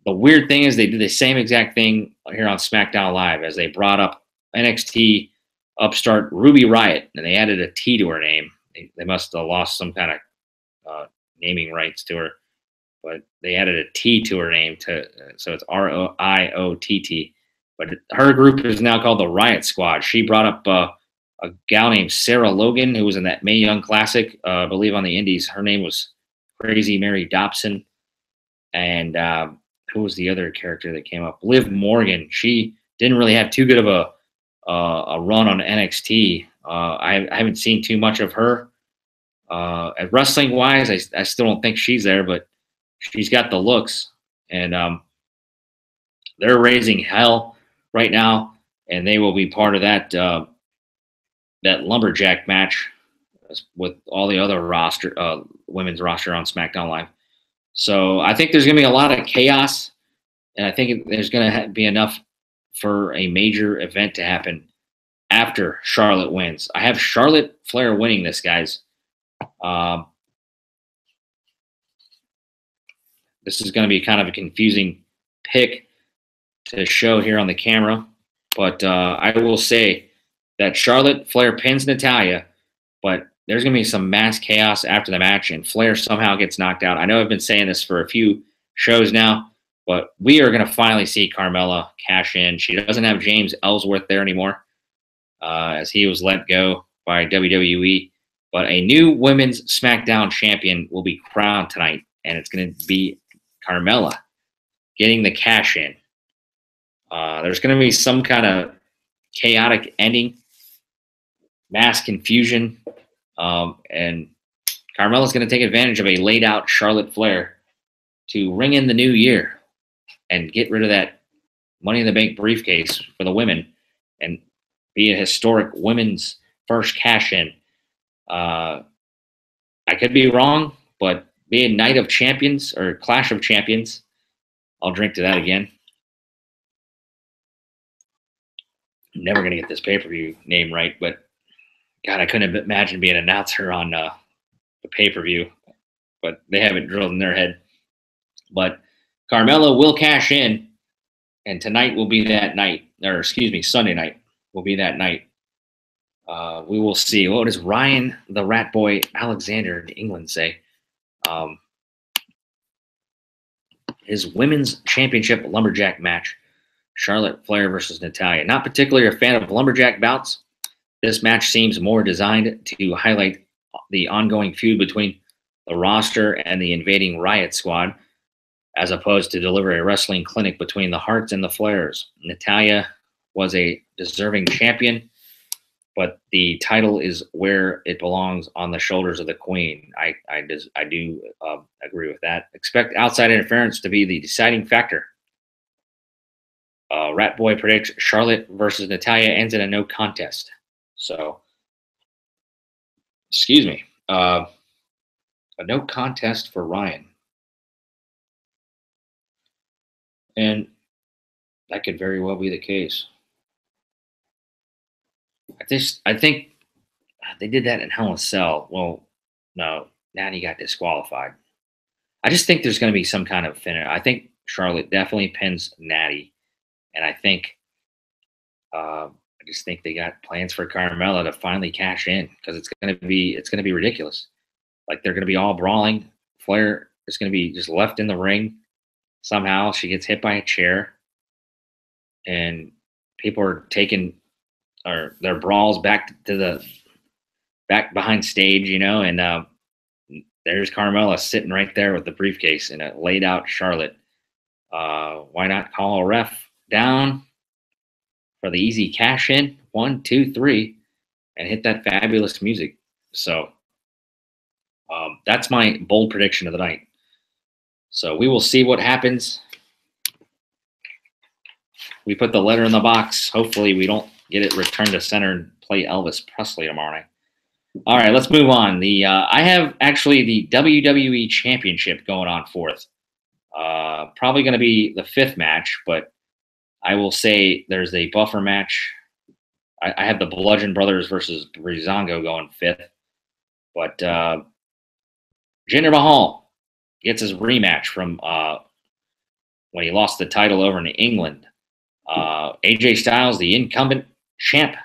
the weird thing is they did the same exact thing here on SmackDown Live as they brought up NXT upstart Ruby Riott, and they added a T to her name. They must have lost some kind of naming rights to her, but they added a T to her name so it's RIOTT. But her group is now called the Riot Squad. She brought up a gal named Sarah Logan, who was in that Mae Young Classic, I believe on the Indies. Her name was Crazy Mary Dobson. And who was the other character that came up? Liv Morgan. She didn't really have too good of a run on NXT. I haven't seen too much of her. Wrestling-wise, I still don't think she's there, but she's got the looks. And they're raising hell right now, and they will be part of that lumberjack match with all the other women's roster on SmackDown Live. So I think there's going to be a lot of chaos, and I think there's going to be enough for a major event to happen after Charlotte wins. I have Charlotte Flair winning this, guys. This is going to be kind of a confusing pick to show here on the camera, but I will say that Charlotte Flair pins Natalya, but there's going to be some mass chaos after the match, and Flair somehow gets knocked out. I know I've been saying this for a few shows now, but we are going to finally see Carmella cash in. She doesn't have James Ellsworth there anymore, as he was let go by WWE. But a new women's SmackDown champion will be crowned tonight, and it's going to be Carmella getting the cash in. There's going to be some kind of chaotic ending, mass confusion, and Carmella's going to take advantage of a laid-out Charlotte Flair to ring in the new year. and get rid of that Money in the Bank briefcase for the women and be a historic women's first cash-in. I could be wrong, but being Night of Champions or Clash of Champions, I'll drink to that again. I'm never going to get this pay-per-view name right, but God, I couldn't imagine being an announcer on the pay-per-view, but they have it drilled in their head. But Carmella will cash in, and tonight will be that night, or excuse me, Sunday night will be that night. We will see. What does Ryan, the Rat Boy Alexander in England say? His women's championship lumberjack match, Charlotte Flair versus Natalya. Not particularly a fan of lumberjack bouts. This match seems more designed to highlight the ongoing feud between the roster and the invading Riot Squad, as opposed to deliver a wrestling clinic between the Hearts and the Flairs. Natalya was a deserving champion, but the title is where it belongs, on the shoulders of the Queen. I do agree with that. Expect outside interference to be the deciding factor. Rat Boy predicts Charlotte versus Natalya ends in a no contest. So, excuse me, a no contest for Ryan. And that could very well be the case. I think they did that in Hell in a Cell. Well, no, Natty got disqualified. I just think there's going to be some kind of finish. I think Charlotte definitely pins Natty, and I just think they got plans for Carmella to finally cash in, because it's going to be ridiculous. Like, they're going to be all brawling. Flair is going to be just left in the ring. Somehow she gets hit by a chair, and people are taking their brawls back behind stage, and there's Carmella sitting right there with the briefcase and a laid out Charlotte. Why not call a ref down for the easy cash in? 1, 2, 3, and hit that fabulous music. So that's my bold prediction of the night. So we will see what happens. We put the letter in the box. Hopefully we don't get it returned to center and play Elvis Presley tomorrow night. All right, let's move on. I have actually the WWE Championship going on fourth. Probably going to be the fifth match, but I will say there's a buffer match. I have the Bludgeon Brothers versus Breezango going fifth. But Jinder Mahal gets his rematch from when he lost the title over in England. AJ Styles, the incumbent champ.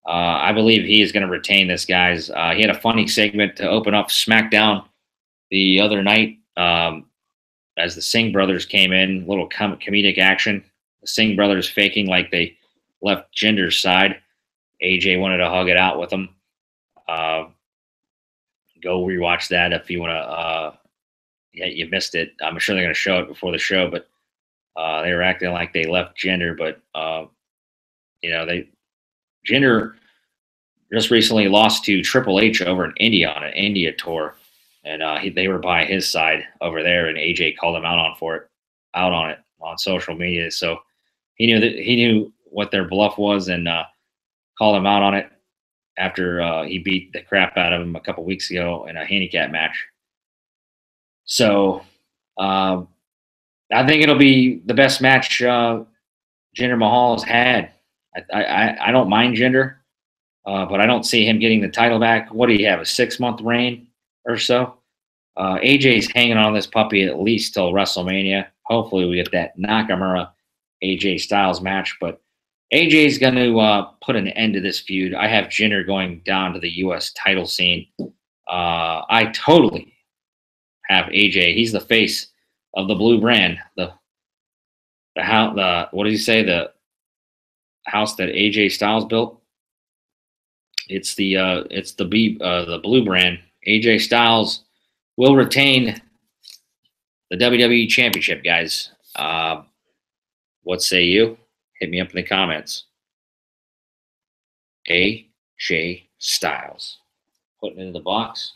I believe he is going to retain this, guys. He had a funny segment to open up SmackDown the other night as the Singh brothers came in. Little comedic action. The Singh brothers faking like they left Jinder's side. AJ wanted to hug it out with him. Go rewatch that if you want to. Yeah, you missed it. I'm sure they're going to show it before the show, but they were acting like they left Jinder. But Jinder just recently lost to Triple H over in India on an India tour, and they were by his side over there, and AJ called him out on it on social media. So he knew what their bluff was, and called him out on it after he beat the crap out of him a couple weeks ago in a handicap match. So I think it'll be the best match Jinder Mahal has had. I don't mind Jinder, but I don't see him getting the title back. What do you have, a 6-month reign or so? AJ's hanging on this puppy at least till WrestleMania. Hopefully we get that Nakamura AJ Styles match, but AJ's going to put an end to this feud. I have Jinder going down to the U.S. title scene. I totally have AJ. He's the face of the blue brand. The what did he say? The house that AJ Styles built. It's the blue brand. AJ Styles will retain the WWE Championship, guys. What say you? Hit me up in the comments. AJ Styles. Putting it in the box.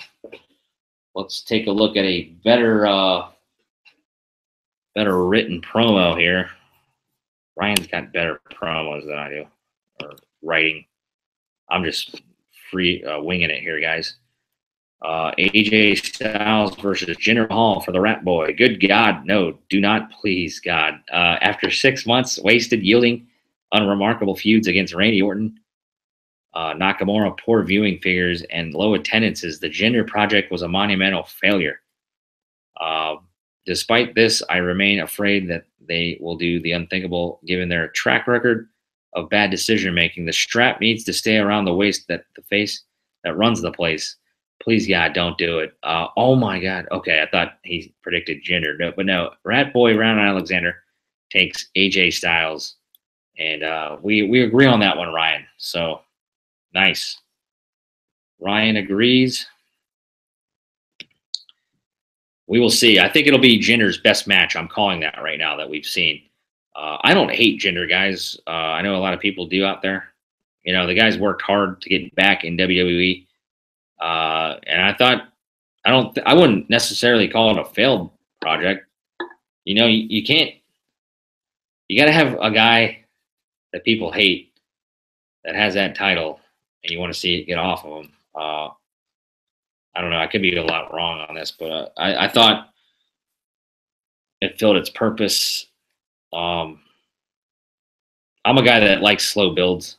Let's take a look at a better better written promo here. Ryan's got better promos than I do, or writing. I'm just winging it here, guys. AJ Styles versus Jinder Mahal for the Rat Boy. Good God, no, do not, please, God. After 6 months wasted yielding unremarkable feuds against Randy Orton, Nakamura, poor viewing figures, and low attendances, the Jinder project was a monumental failure. Despite this, I remain afraid that they will do the unthinkable given their track record of bad decision-making. The strap needs to stay around the waist, that the face that runs the place. Please, God, don't do it. Oh, my God. Okay, I thought he predicted Jinder. No, but no, Rat Boy Ron Alexander takes AJ Styles. And we agree on that one, Ryan. So, nice. Ryan agrees. We will see. I think it'll be Jinder's best match. I'm calling that right now that we've seen. I don't hate Jinder, guys. I know a lot of people do out there. You know, the guy's worked hard to get back in WWE. And I thought, I wouldn't necessarily call it a failed project. You know, you can't, you got to have a guy that people hate that has that title and you want to see it get off of him. I don't know. I could be a lot wrong on this, but I thought it filled its purpose. I'm a guy that likes slow builds,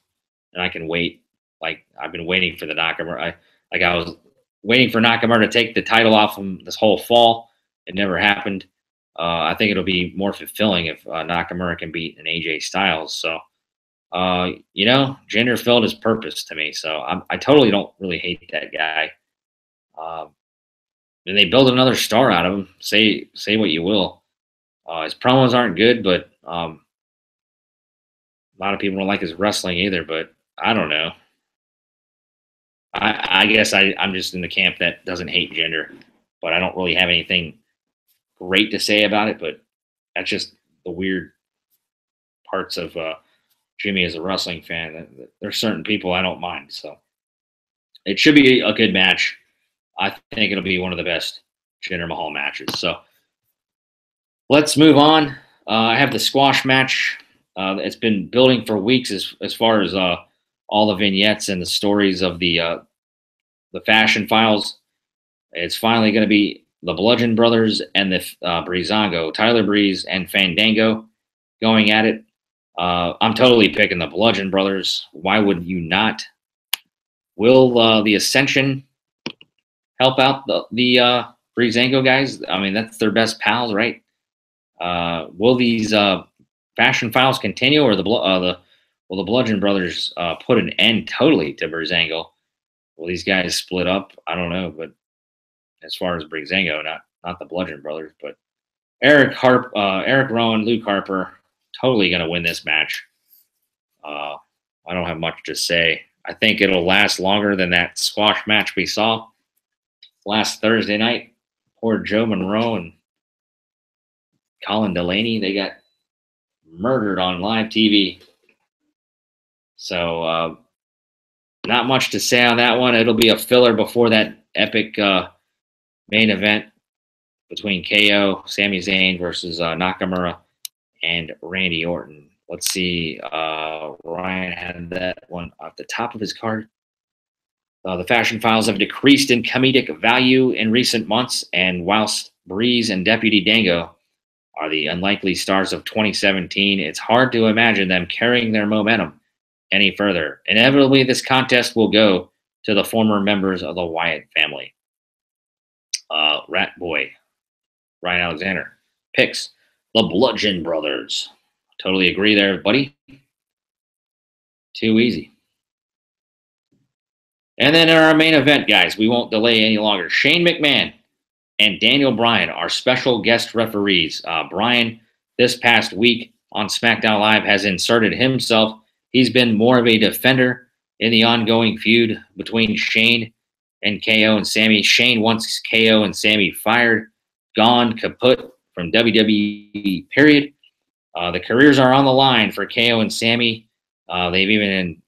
and I can wait. Like, I've been waiting for the Nakamura. I was waiting for Nakamura to take the title off him this whole fall. It never happened. I think it'll be more fulfilling if Nakamura can beat an AJ Styles. So, you know, Jinder filled his purpose to me. So I totally don't really hate that guy. And they build another star out of him. Say what you will. His promos aren't good, but a lot of people don't like his wrestling either. But I don't know. I guess I'm just in the camp that doesn't hate Jinder, but I don't really have anything great to say about it. But that's just the weird parts of Jimmy as a wrestling fan. There's certain people I don't mind. So it should be a good match. I think it'll be one of the best Jinder Mahal matches. So let's move on. I have the squash match. It's been building for weeks as far as all the vignettes and the stories of the Fashion Files. It's finally going to be the Bludgeon Brothers and the Breezango, Tyler Breeze and Fandango going at it. I'm totally picking the Bludgeon Brothers. Why would you not? Will the Ascension help out the Breezango guys? I mean, that's their best pals, right? Will these Fashion Files continue, or will the Bludgeon Brothers put an end totally to Breezango? Will these guys split up? I don't know, but as far as Breezango, not the Bludgeon Brothers, but Eric Rowan, Luke Harper, totally going to win this match. I don't have much to say. I think it'll last longer than that squash match we saw last Thursday night. Poor Joe Monroe and Colin Delaney, they got murdered on live TV. So not much to say on that one. It'll be a filler before that epic main event between KO, Sami Zayn versus Nakamura and Randy Orton. Let's see. Ryan had that one at the top of his card. The Fashion Files have decreased in comedic value in recent months, and whilst Breeze and Deputy Dango are the unlikely stars of 2017, it's hard to imagine them carrying their momentum any further. Inevitably, this contest will go to the former members of the Wyatt family. Rat Boy, Ryan Alexander, picks the Bludgeon Brothers. Totally agree there, buddy. Too easy. And then in our main event, guys, we won't delay any longer. Shane McMahon and Daniel Bryan are special guest referees. Bryan, this past week on SmackDown Live, has inserted himself. He's been more of a defender in the ongoing feud between Shane and KO and Sami. Shane wants KO and Sami fired, gone, kaput from WWE, period. The careers are on the line for KO and Sami. They've even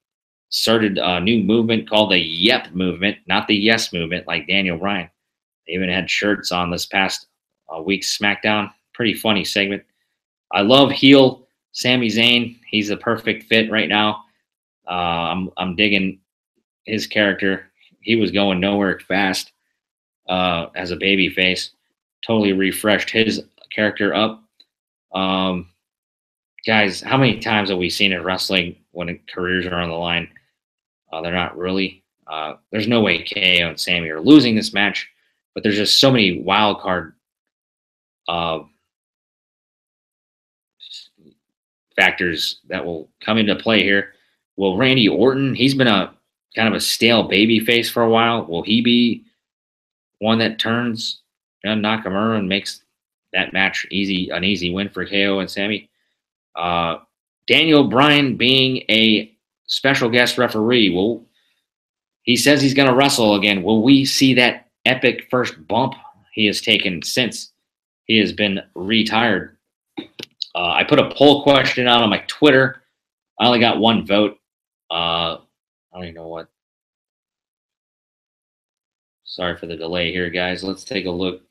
inserted a new movement called the Yep movement, not the Yes movement like Daniel Bryan. They even had shirts on this past week's SmackDown pretty funny segment. I love heel Sami Zayn. He's the perfect fit right now. I'm digging his character. He was going nowhere fast as a baby face. Totally refreshed his character up. Guys, how many times have we seen in wrestling when careers are on the line? They're not really. There's no way KO and Sami are losing this match, but there's just so many wild card factors that will come into play here. Will Randy Orton, he's been a kind of a stale baby face for a while. Will he be one that turns on Nakamura and makes that match an easy win for KO and Sami? Daniel Bryan being a special guest referee. He says he's going to wrestle again. Will we see that epic first bump he has taken since he has been retired? I put a poll question out on my Twitter. I only got one vote. I don't even know what. Sorry for the delay here, guys. Let's take a look.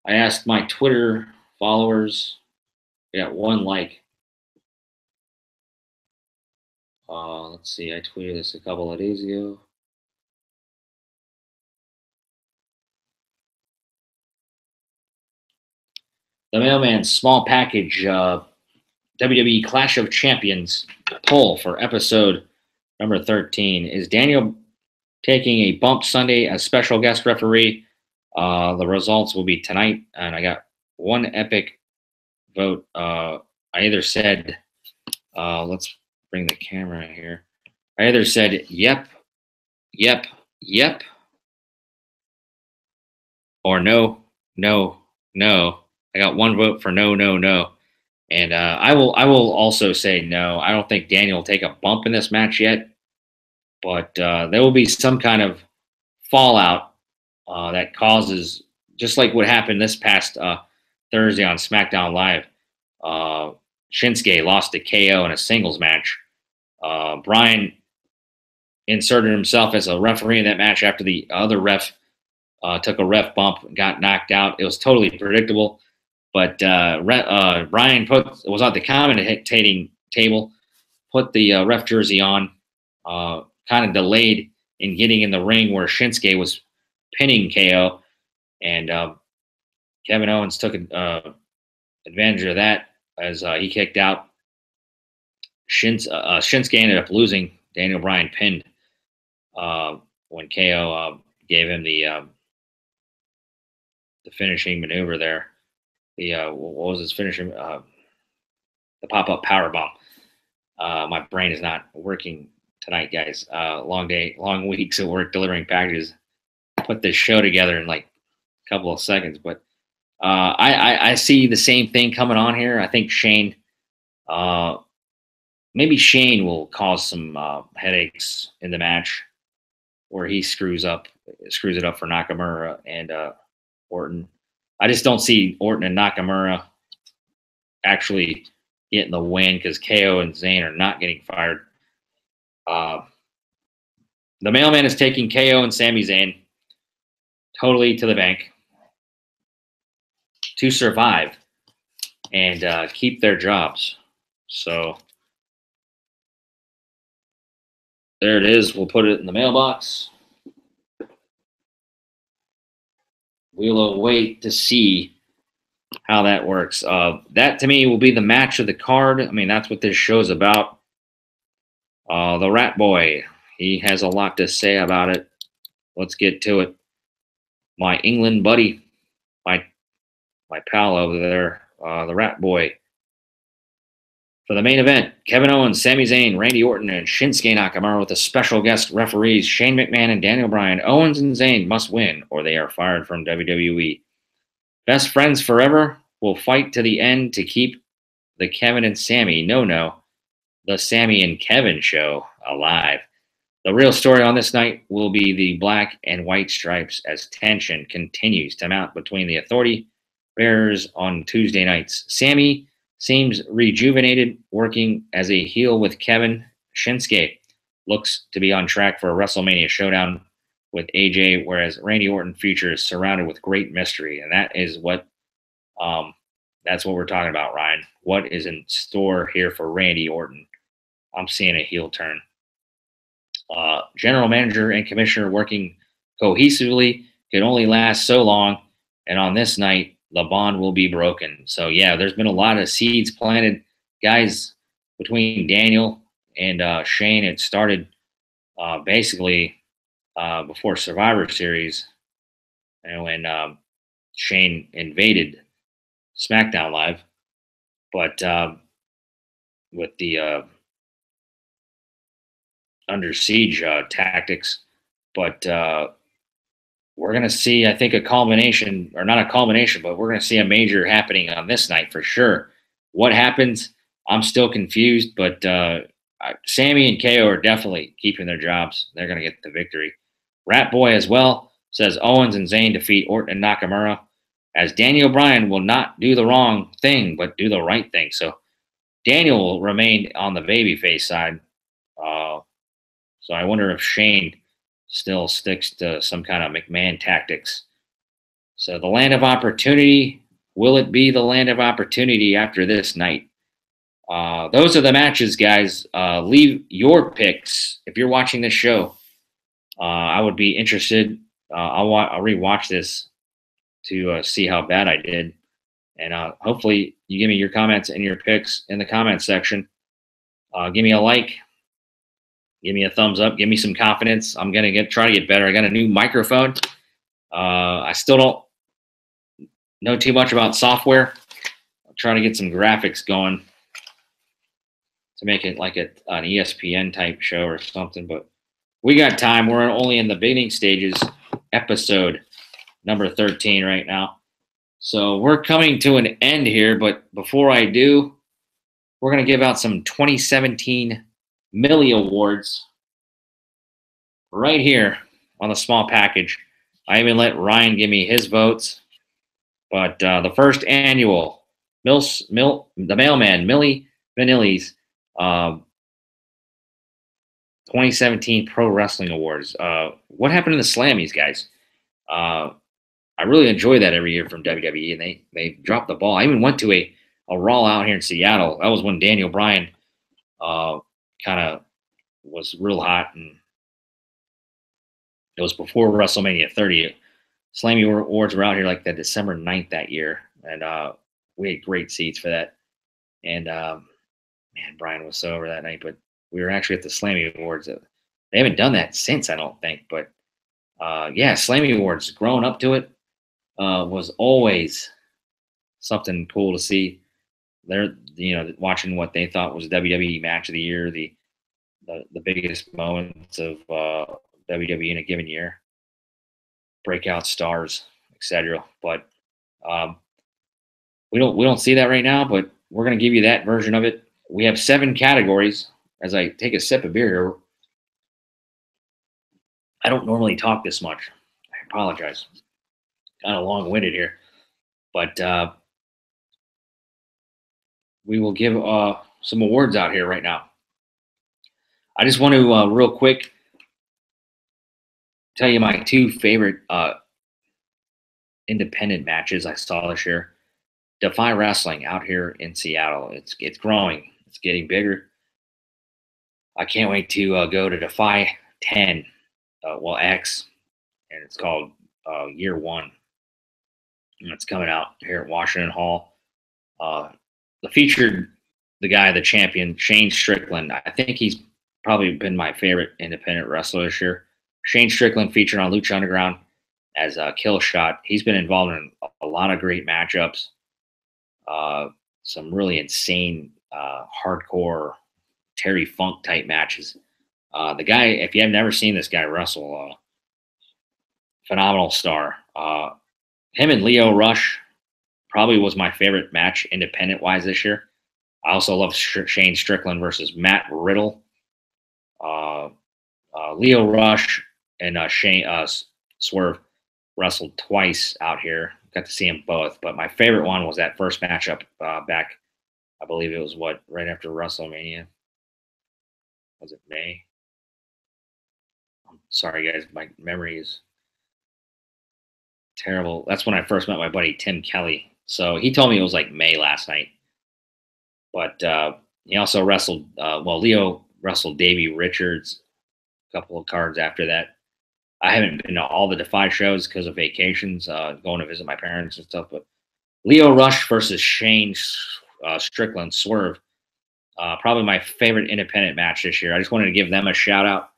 I asked my Twitter followers. I got one like. Let's see. I tweeted this a couple of days ago. The Mailman's small package WWE Clash of Champions poll for episode number 13. Is Daniel taking a bump Sunday as special guest referee? The results will be tonight, and I got one epic vote. I either said, let's bring the camera here. I either said yep, yep, yep, or no, no, no. I got one vote for no, no, no. And I will also say no. I don't think Daniel will take a bump in this match yet, but there will be some kind of fallout that causes, just like what happened this past Thursday on SmackDown Live. Shinsuke lost to KO in a singles match. Bryan inserted himself as a referee in that match after the other ref took a ref bump and got knocked out. It was totally predictable. But Bryan was at the commentating table, put the ref jersey on, kind of delayed in getting in the ring where Shinsuke was pinning KO, and Kevin Owens took advantage of that as he kicked out. Shinsuke ended up losing. Daniel Bryan pinned when KO gave him the finishing maneuver there. What was his finishing? The pop-up power bomb. My brain is not working tonight, guys. Long day, long weeks at work delivering packages. Put this show together in like a couple of seconds, but I see the same thing coming on here. I think Shane, maybe Shane will cause some headaches in the match where he screws it up for Nakamura and Orton. I just don't see Orton and Nakamura actually getting the win because KO and Zayn are not getting fired. The Mailman is taking KO and Sami Zayn totally to the bank to survive and keep their jobs. So there it is. We'll put it in the mailbox. We'll await to see how that works. That, to me, will be the match of the card. I mean, that's what this show's about. The Rat Boy, he has a lot to say about it. Let's get to it. My England buddy, my pal over there, the Rat Boy. For the main event, Kevin Owens, Sami Zayn, Randy Orton, and Shinsuke Nakamura with the special guest referees Shane McMahon and Daniel Bryan. Owens and Zayn must win or they are fired from WWE. Best friends forever will fight to the end to keep the Kevin and Sami, the Sami and Kevin show alive. The real story on this night will be the black and white stripes as tension continues to mount between the authority bearers on Tuesday nights. Sami seems rejuvenated, working as a heel with Kevin. Shinsuke looks to be on track for a WrestleMania showdown with AJ, whereas Randy Orton's future is surrounded with great mystery, and that is what That's what we're talking about, Ryan. What is in store here for Randy Orton? I'm seeing a heel turn. General manager and commissioner working cohesively can only last so long, and on this night, the bond will be broken. So, yeah, there's been a lot of seeds planted. Guys, between Daniel and Shane, it started basically before Survivor Series, and when Shane invaded SmackDown Live, but with the under siege tactics. But we're going to see, I think, a culmination, or not a culmination, but we're going to see a major happening on this night for sure. What happens? I'm still confused, but Sammy and KO are definitely keeping their jobs. They're going to get the victory. Rat Boy as well says Owens and Zayn defeat Orton and Nakamura, as Daniel Bryan will not do the wrong thing, but do the right thing. So Daniel will remain on the babyface side. So I wonder if Shane still sticks to some kind of McMahon tactics. So the land of opportunity, will it be the land of opportunity after this night? Those are the matches, guys. Leave your picks. If you're watching this show, I would be interested. I'll rewatch this to see how bad I did. And hopefully you give me your comments and your picks in the comment section. Give me a like. Give me a thumbs up. Give me some confidence. I'm going to try to get better. I got a new microphone. I still don't know too much about software. I'm trying to get some graphics going to make it like an ESPN type show or something. But we got time. We're only in the beginning stages, episode number 13 right now. So we're coming to an end here. But before I do, we're going to give out some 2017 Mily Awards right here on the small package. I even let Ryan give me his votes. But the first annual the Mailman Mily Vanilli's 2017 Pro Wrestling Awards. What happened to the Slammies, guys? I really enjoy that every year from WWE, and they dropped the ball. I even went to a Raw out here in Seattle. That was when Daniel Bryan kind of was real hot, and it was before WrestleMania 30. Slammy Awards were out here like that December 9th that year, and we had great seats for that. And man, Bryan was so over that night, but we were actually at the Slammy Awards. They haven't done that since, I don't think. But yeah, Slammy Awards, growing up to it, was always something cool to see. They're watching what they thought was WWE match of the year, the biggest moments of WWE in a given year, breakout stars, etc. But we don't see that right now. But we're gonna give you that version of it. We have 7 categories. As I take a sip of beer here, I don't normally talk this much. I apologize. Kind of long-winded here, but we will give some awards out here right now. I just want to real quick tell you my 2 favorite independent matches I saw this year. Defy Wrestling out here in Seattle. It's growing. It's getting bigger. I can't wait to go to Defy 10, X, and it's called Year 1. And it's coming out here at Washington Hall. The featured the guy, the champion, Shane Strickland. I think he's probably been my favorite independent wrestler this year. Shane Strickland featured on Lucha Underground as a kill shot. He's been involved in a lot of great matchups. Some really insane, hardcore Terry Funk type matches. The guy, if you have never seen this guy wrestle, phenomenal star. Him and Leo Rush probably was my favorite match independent wise this year. I also love Shane Strickland versus Matt Riddle. Leo Rush and Swerve wrestled twice out here. Got to see them both, but my favorite one was that first matchup back. I believe it was right after WrestleMania. Was it May? I'm sorry, guys. My memory is terrible. That's when I first met my buddy Tim Kelly. So he told me it was like May last night. But he also wrestled, Leo wrestled Davey Richards a couple of cards after that. I haven't been to all the Defy shows because of vacations, going to visit my parents and stuff. But Leo Rush versus Shane Strickland, Swerve. Probably my favorite independent match this year. I just wanted to give them a shout out.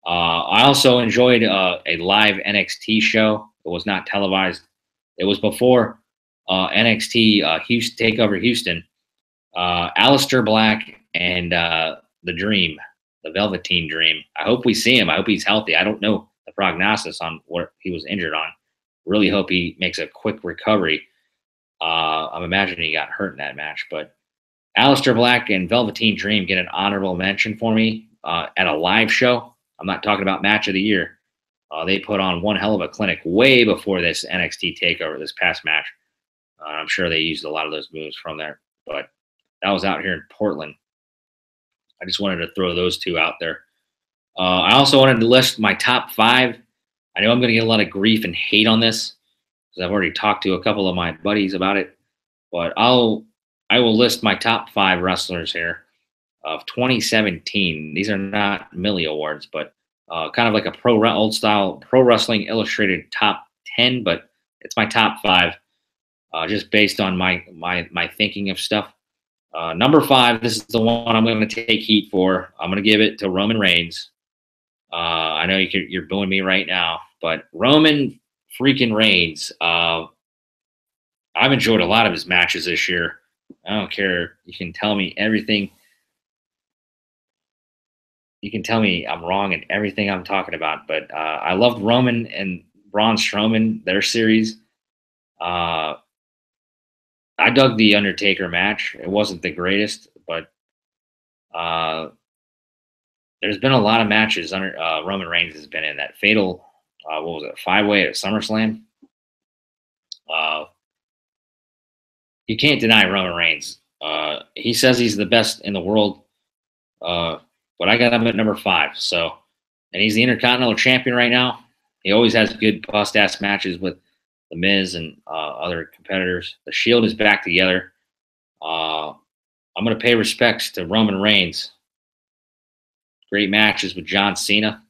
I also enjoyed a live NXT show. It was not televised. It was before NXT Houston Takeover Houston. Aleister Black and the Dream, the Velveteen Dream. I hope we see him. I hope he's healthy. I don't know the prognosis on what he was injured on. Really hope he makes a quick recovery. I'm imagining he got hurt in that match, but Aleister Black and Velveteen Dream get an honorable mention for me at a live show. I'm not talking about match of the year. They put on one hell of a clinic way before this NXT takeover, this past match. I'm sure they used a lot of those moves from there, but that was out here in Portland. I just wanted to throw those two out there. I also wanted to list my top 5. I know I'm going to get a lot of grief and hate on this because I've already talked to a couple of my buddies about it, but I will list my top 5 wrestlers here of 2017. These are not Mily Awards, but kind of like a old style Pro Wrestling Illustrated top 10, but it's my top 5, just based on my thinking of stuff. Number 5, this is the one I'm going to take heat for. I'm going to give it to Roman Reigns. I know you're booing me right now, but Roman freaking Reigns. I've enjoyed a lot of his matches this year. I don't care. You can tell me everything. You can tell me I'm wrong in everything I'm talking about, but I loved Roman and Braun Strowman, their series. I dug the Undertaker match. It wasn't the greatest, but there's been a lot of matches Roman Reigns has been in. That fatal, what was it, 5-way at SummerSlam? You can't deny Roman Reigns. He says he's the best in the world, but I got him at number 5. So, and he's the Intercontinental Champion right now. He always has good bust-ass matches with The Miz and other competitors. The Shield is back together. I'm going to pay respects to Roman Reigns. Great matches with John Cena.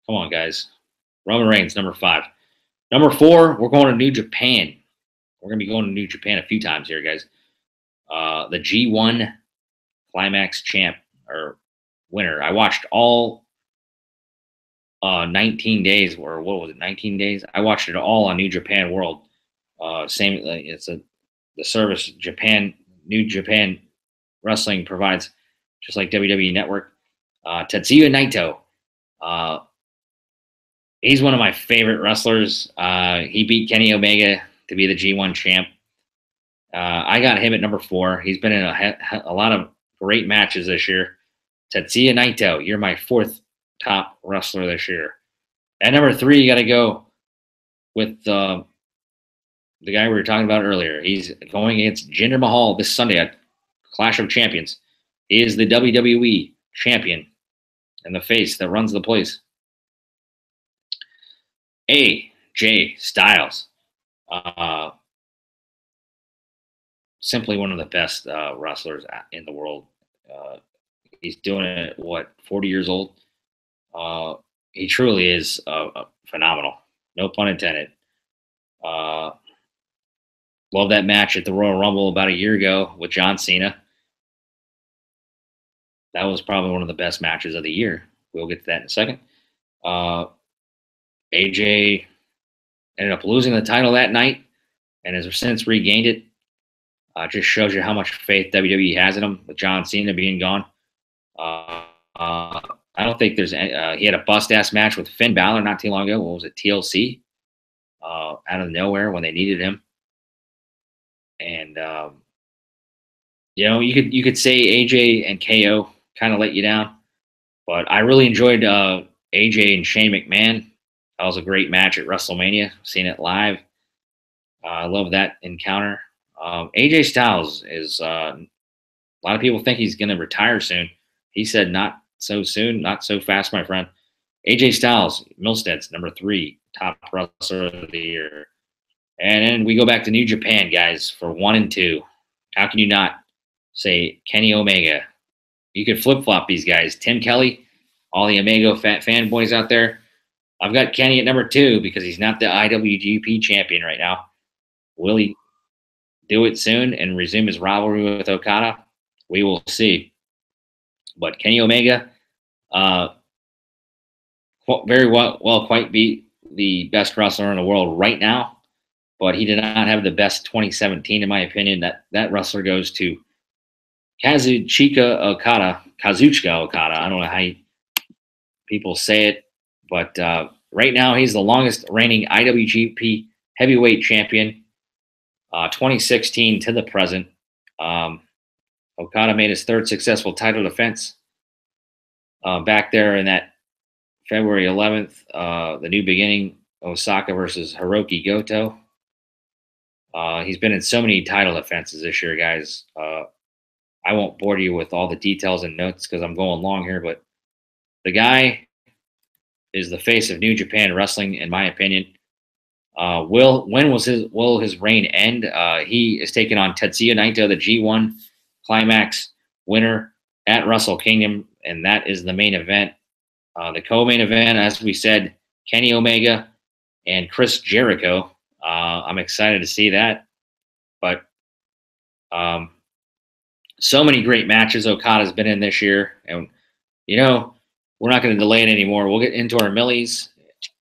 Come on, guys. Roman Reigns, number 5. Number 4, we're going to New Japan. We're going to be going to New Japan a few times here, guys. The G1 Climax champ or winner. I watched all 19 days, or what was it, 19 days? I watched it all on New Japan World. It's the service New Japan Wrestling provides, just like WWE Network. Tetsuya Naito. He's one of my favorite wrestlers. He beat Kenny Omega to be the G1 champ. I got him at number 4. He's been in a lot of great matches this year. Tetsuya Naito, you're my 4th top wrestler this year. At number 3, you got to go with the guy we were talking about earlier. He's going against Jinder Mahal this Sunday at Clash of Champions. He is the WWE champion and the face that runs the place. AJ Styles. Simply one of the best wrestlers in the world. He's doing it, 40 years old? He truly is phenomenal. No pun intended. Love that match at the Royal Rumble about a year ago with John Cena. That was probably one of the best matches of the year. We'll get to that in a second. AJ ended up losing the title that night and has since regained it. Just shows you how much faith WWE has in him with John Cena being gone. I don't think there's any, he had a bust-ass match with Finn Balor not too long ago. What was it, TLC? Out of nowhere when they needed him. And, you could say AJ and KO kind of let you down. But I really enjoyed AJ and Shane McMahon. That was a great match at WrestleMania. Seeing it live. I love that encounter. AJ Styles is a lot of people think he's going to retire soon. He said not so soon, not so fast, my friend. AJ Styles, Milstead's number 3 top wrestler of the year. And then we go back to New Japan, guys, for 1 and 2. How can you not say Kenny Omega? You could flip-flop these guys. Tim Kelly, all the Omega fanboys out there. I've got Kenny at number 2 because he's not the IWGP champion right now. Will he do it soon and resume his rivalry with Okada? We will see. But Kenny Omega, very well quite be the best wrestler in the world right now, but he did not have the best 2017, in my opinion. That wrestler goes to Kazuchika Okada. I don't know how people say it, but right now he's the longest reigning IWGP heavyweight champion, 2016 to the present. Okada made his 3rd successful title defense back there in that February 11th, the New Beginning, Osaka versus Hiroki Goto. He's been in so many title defenses this year, guys. I won't bore you with all the details and notes because I'm going long here, but the guy is the face of New Japan Wrestling, in my opinion. Will his reign end? He is taking on Tetsuya Naito, the G1 Climax winner at Wrestle Kingdom, and that is the main event. The co-main event, as we said, Kenny Omega and Chris Jericho. I'm excited to see that. But so many great matches Okada's been in this year. And, we're not going to delay it anymore. We'll get into our Millies.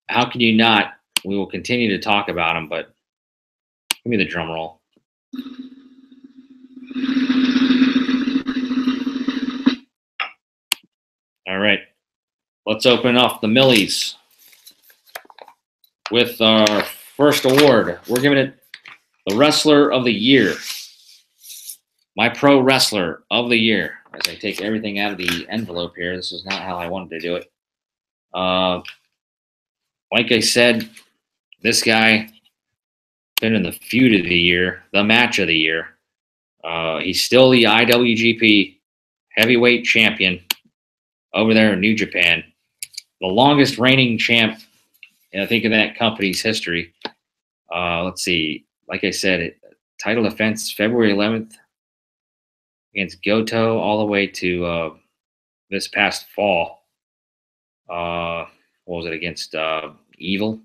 How can you not? We will continue to talk about them, but give me the drum roll. All right. Let's open up the Millies with our first award. We're giving it the Wrestler of the Year. My Pro Wrestler of the Year. As I take everything out of the envelope here, this is not how I wanted to do it. Like I said, this guy been in the feud of the year, the match of the year. He's still the IWGP heavyweight champion over there in New Japan. The longest reigning champ, I think, in that company's history. Let's see. Like I said, title defense February 11th against Goto all the way to this past fall. What was it against Evil?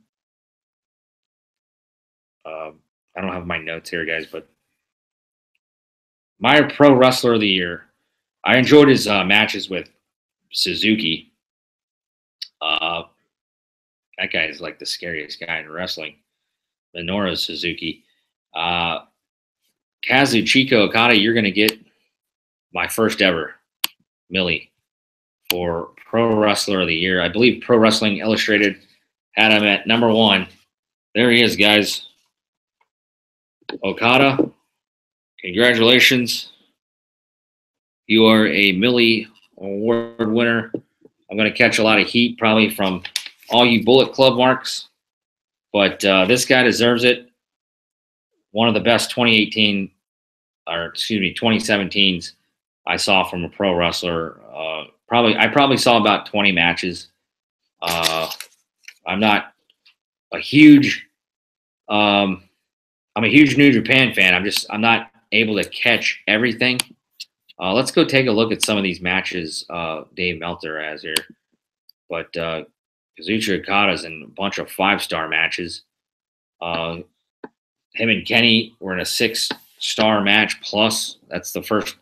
I don't have my notes here, guys, but my Pro Wrestler of the Year. I enjoyed his matches with Suzuki. That guy is like the scariest guy in wrestling. Minoru Suzuki. Kazuchika Okada, you're going to get my first ever Millie for Pro Wrestler of the Year. I believe Pro Wrestling Illustrated had him at number 1. There he is, guys. Okada, congratulations. You are a Millie Award winner. I'm going to catch a lot of heat probably from all you Bullet Club marks, but this guy deserves it. One of the best 2017s I saw from a pro wrestler. I probably saw about 20 matches. I'm not a huge I'm a huge New Japan fan. I'm not able to catch everything. Let's go take a look at some of these matches Dave Meltzer has here. But Kazuchika Okada's in a bunch of 5-star matches. Him and Kenny were in a 6-star match plus. That's the first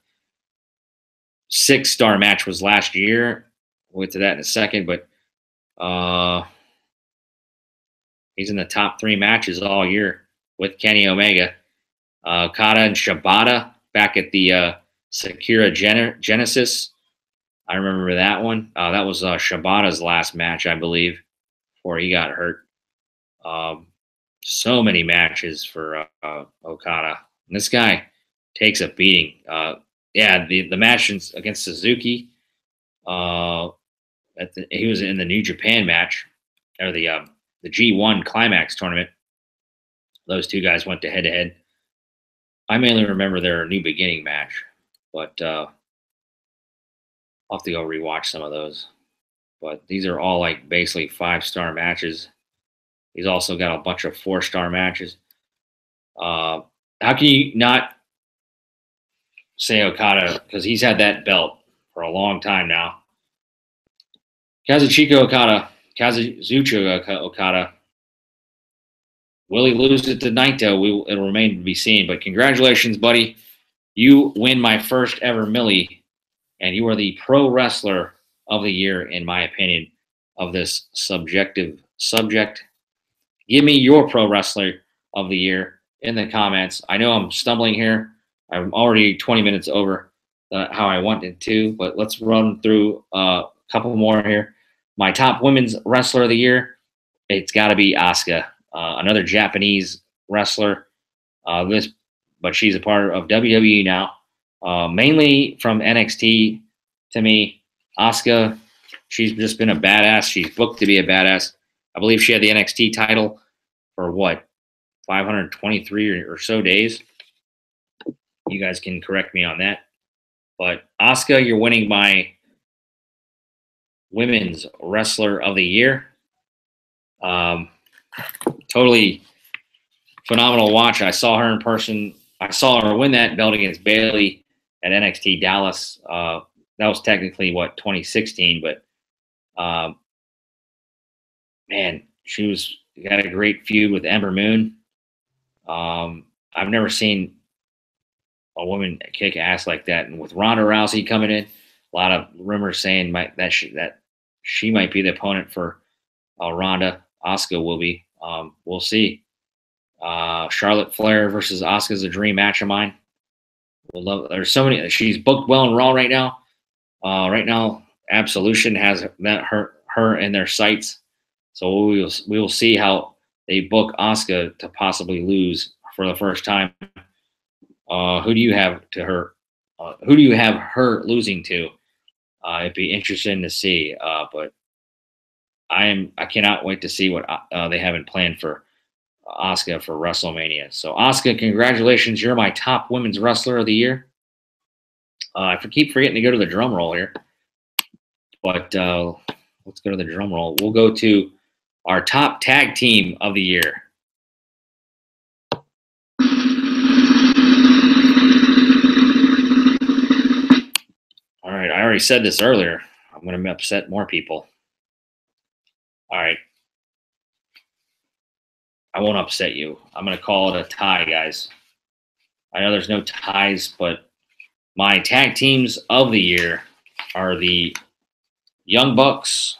6-star match was last year. We'll get to that in a second, but he's in the top 3 matches all year with Kenny Omega. Okada and Shibata back at the Sakura Genesis. I remember that one. That was Shibata's last match, I believe, before he got hurt. So many matches for Okada. And this guy takes a beating. The match against Suzuki, he was in the New Japan match, or the G1 Climax tournament. Those two guys went to head-to-head. I mainly remember their New Beginning match, but I'll have to go rewatch some of those. But these are all like basically 5-star matches. He's also got a bunch of 4-star matches. How can you not say Okada? Because he's had that belt for a long time now. Kazuchika Okada. Will he lose it to Naito? It'll remain to be seen. But congratulations, buddy. You win my first ever Millie, and you are the pro wrestler of the year, in my opinion, of this subjective subject. Give me your pro wrestler of the year in the comments. I know I'm stumbling here. I'm already 20 minutes over how I wanted to, but let's run through a couple more here. My top women's wrestler of the year, it's got to be Asuka, another Japanese wrestler. But she's a part of WWE now, mainly from NXT. To me, Asuka, she's just been a badass. She's booked to be a badass. I believe she had the NXT title for 523 or so days. You guys can correct me on that. But Asuka, you're winning my women's wrestler of the year. Totally phenomenal watch. I saw her in person. I saw her win that belt against Bayley at NXT Dallas. That was technically 2016, but man, she got a great feud with Ember Moon. I've never seen a woman kick ass like that, and with Ronda Rousey coming in, a lot of rumors saying that she might be the opponent for Ronda. Asuka will be. We'll see. Charlotte Flair versus Asuka is a dream match of mine. There's so many. She's booked well in Raw right now. Right now, Absolution has her in their sights. So we will see how they book Asuka to possibly lose for the first time. Who do you have her losing to? It'd be interesting to see. But I cannot wait to see what they have planned for Asuka for WrestleMania. So Asuka, congratulations! You're my top women's wrestler of the year. I keep forgetting to go to the drum roll here, but let's go to the drum roll. We'll go to our top tag team of the year. All right, I already said this earlier. I'm going to upset more people. All right. I won't upset you. I'm going to call it a tie, guys. I know there's no ties, but my tag teams of the year are the Young Bucks,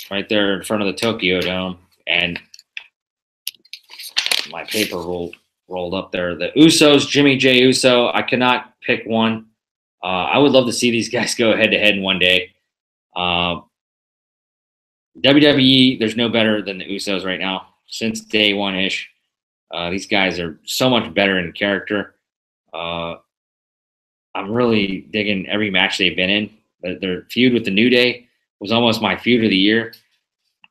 right there in front of the Tokyo Dome, and my paper rolled up there. The Usos, Jimmy J. Uso. I cannot pick one. I would love to see these guys go head-to-head in one day. WWE, there's no better than the Usos right now. Since day one-ish, these guys are so much better in character. I'm really digging every match they've been in. Their feud with the New Day was almost my feud of the year.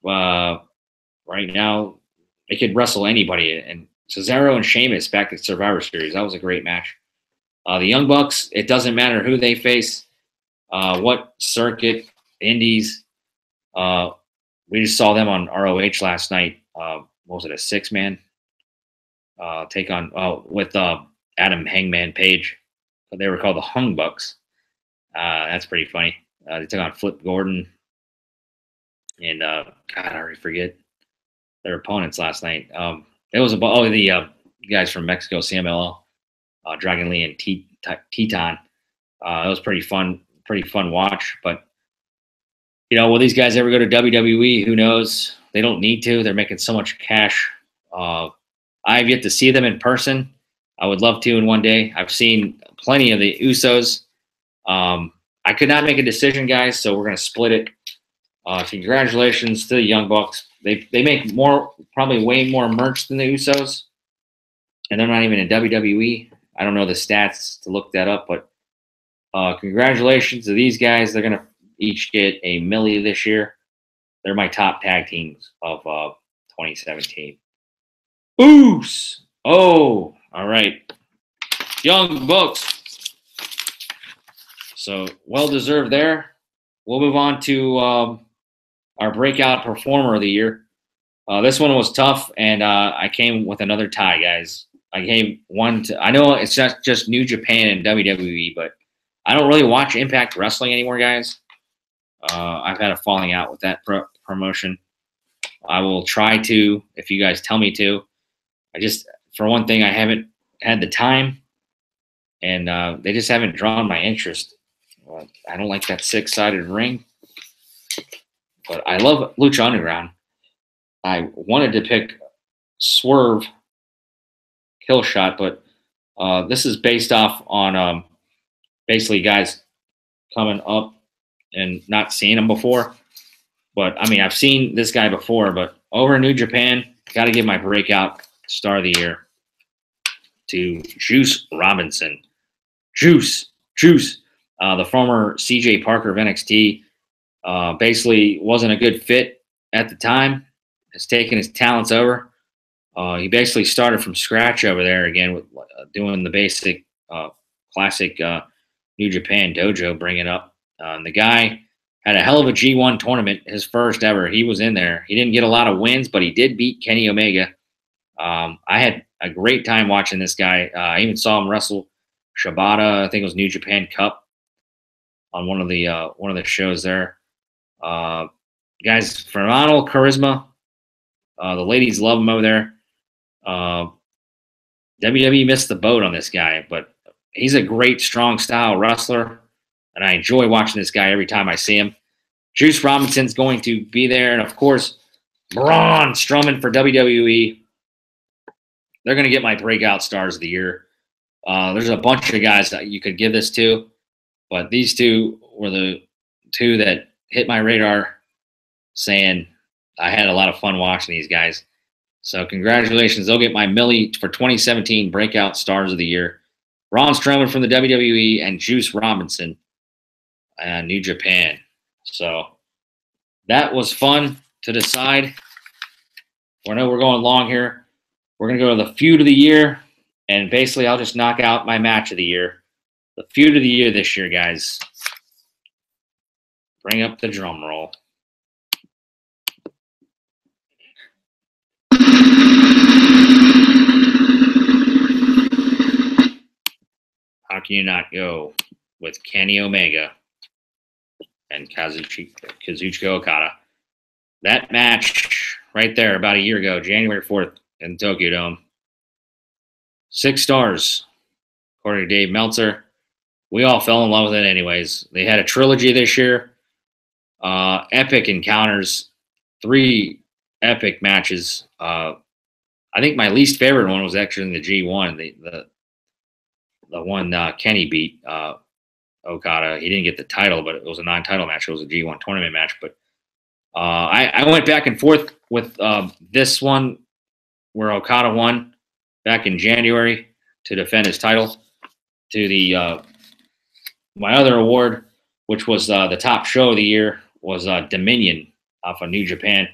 Right now, they could wrestle anybody. And Cesaro and Sheamus back at Survivor Series, that was a great match. The Young Bucks, it doesn't matter who they face, what circuit, indies. We just saw them on ROH last night. What was it, a 6-man take on with Adam Hangman Page? They were called the Hung Bucks. That's pretty funny. They took on Flip Gordon and God, I already forget their opponents last night. It was the guys from Mexico, CMLL, Dragon Lee and Teton. It was pretty fun watch. But will these guys ever go to WWE? Who knows? They don't need to. They're making so much cash. I've yet to see them in person. I would love to in one day. I've seen plenty of the Usos. I could not make a decision, guys, so we're going to split it. Congratulations to the Young Bucks. They make probably way more merch than the Usos, and they're not even in WWE. I don't know the stats to look that up, but congratulations to these guys. They're going to each get a Millie this year. They're my top tag teams of 2017. Oos! Oh, all right. Young Bucks. So well-deserved there. We'll move on to our breakout performer of the year. This one was tough, and I came with another tie, guys. I gave one to, I know it's just New Japan and WWE, but I don't really watch Impact Wrestling anymore, guys. I've had a falling out with that promotion. I will try to, if you guys tell me to. For one thing, I haven't had the time, and they just haven't drawn my interest. I don't like that 6-sided ring, but I love Lucha Underground. I wanted to pick Swerve Killshot, but this is based off on basically guys coming up and not seeing him before. But, I mean, I've seen this guy before, but over in New Japan, got to give my breakout star of the year to Juice Robinson. Juice. The former CJ Parker of NXT, basically wasn't a good fit at the time. Has taken his talents over. He basically started from scratch over there again with doing the basic classic New Japan dojo, bringing up. And the guy had a hell of a G1 tournament, his first ever. He was in there. He didn't get a lot of wins, but he did beat Kenny Omega. I had a great time watching this guy. I even saw him wrestle Shibata. I think it was New Japan Cup on one of the shows there. Guys, phenomenal charisma. The ladies love him over there. WWE missed the boat on this guy, but he's a great, strong style wrestler, and I enjoy watching this guy every time I see him. Juice Robinson's going to be there, and of course, Braun Strowman for WWE. They're going to get my breakout stars of the year. There's a bunch of guys that you could give this to, but these two were the two that hit my radar, saying I had a lot of fun watching these guys. So congratulations. They'll get my Millie for 2017 breakout stars of the year. Braun Strowman from the WWE and Juice Robinson and New Japan. So that was fun to decide. I know we're going long here. We're going to go to the feud of the year, and basically I'll just knock out my match of the year. The feud of the year this year, guys. Bring up the drum roll. How can you not go with Kenny Omega and Kazuchika Okada? That match right there about a year ago, January 4th in Tokyo Dome. 6 stars, according to Dave Meltzer. We all fell in love with it anyways. They had a trilogy this year. Epic encounters. 3 epic matches. I think my least favorite one was actually in the G1. The one Kenny beat Okada. He didn't get the title, but it was a non-title match. It was a G1 tournament match. But I went back and forth with this one where Okada won back in January to defend his title to the my other award, which was the top show of the year, was Dominion off of New Japan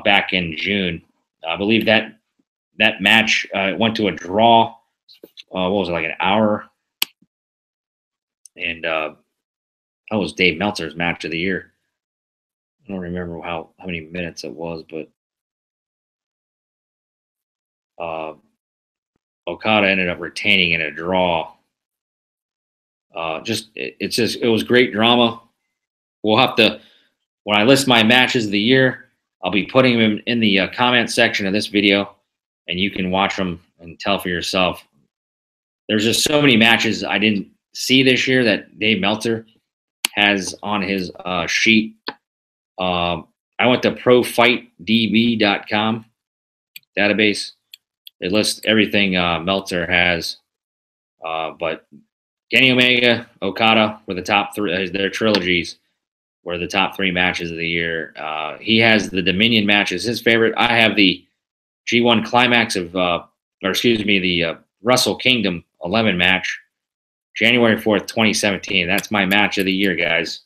back in June. I believe that match went to a draw. What was it, like an hour? And that was Dave Meltzer's match of the year. I don't remember how many minutes it was, but Okada ended up retaining in a draw. It was great drama. We'll have to, when I list my matches of the year, I'll be putting them in the comment section of this video, and you can watch them and tell for yourself. There's just so many matches I didn't see this year that Dave Meltzer has on his sheet. I went to profightdb.com database. It lists everything Meltzer has. But Kenny Omega, Okada were the top 3. Their trilogies were the top 3 matches of the year. He has the Dominion match as his favorite. I have the G1 Climax of, the Wrestle Kingdom 11 match, January 4th, 2017. That's my match of the year, guys.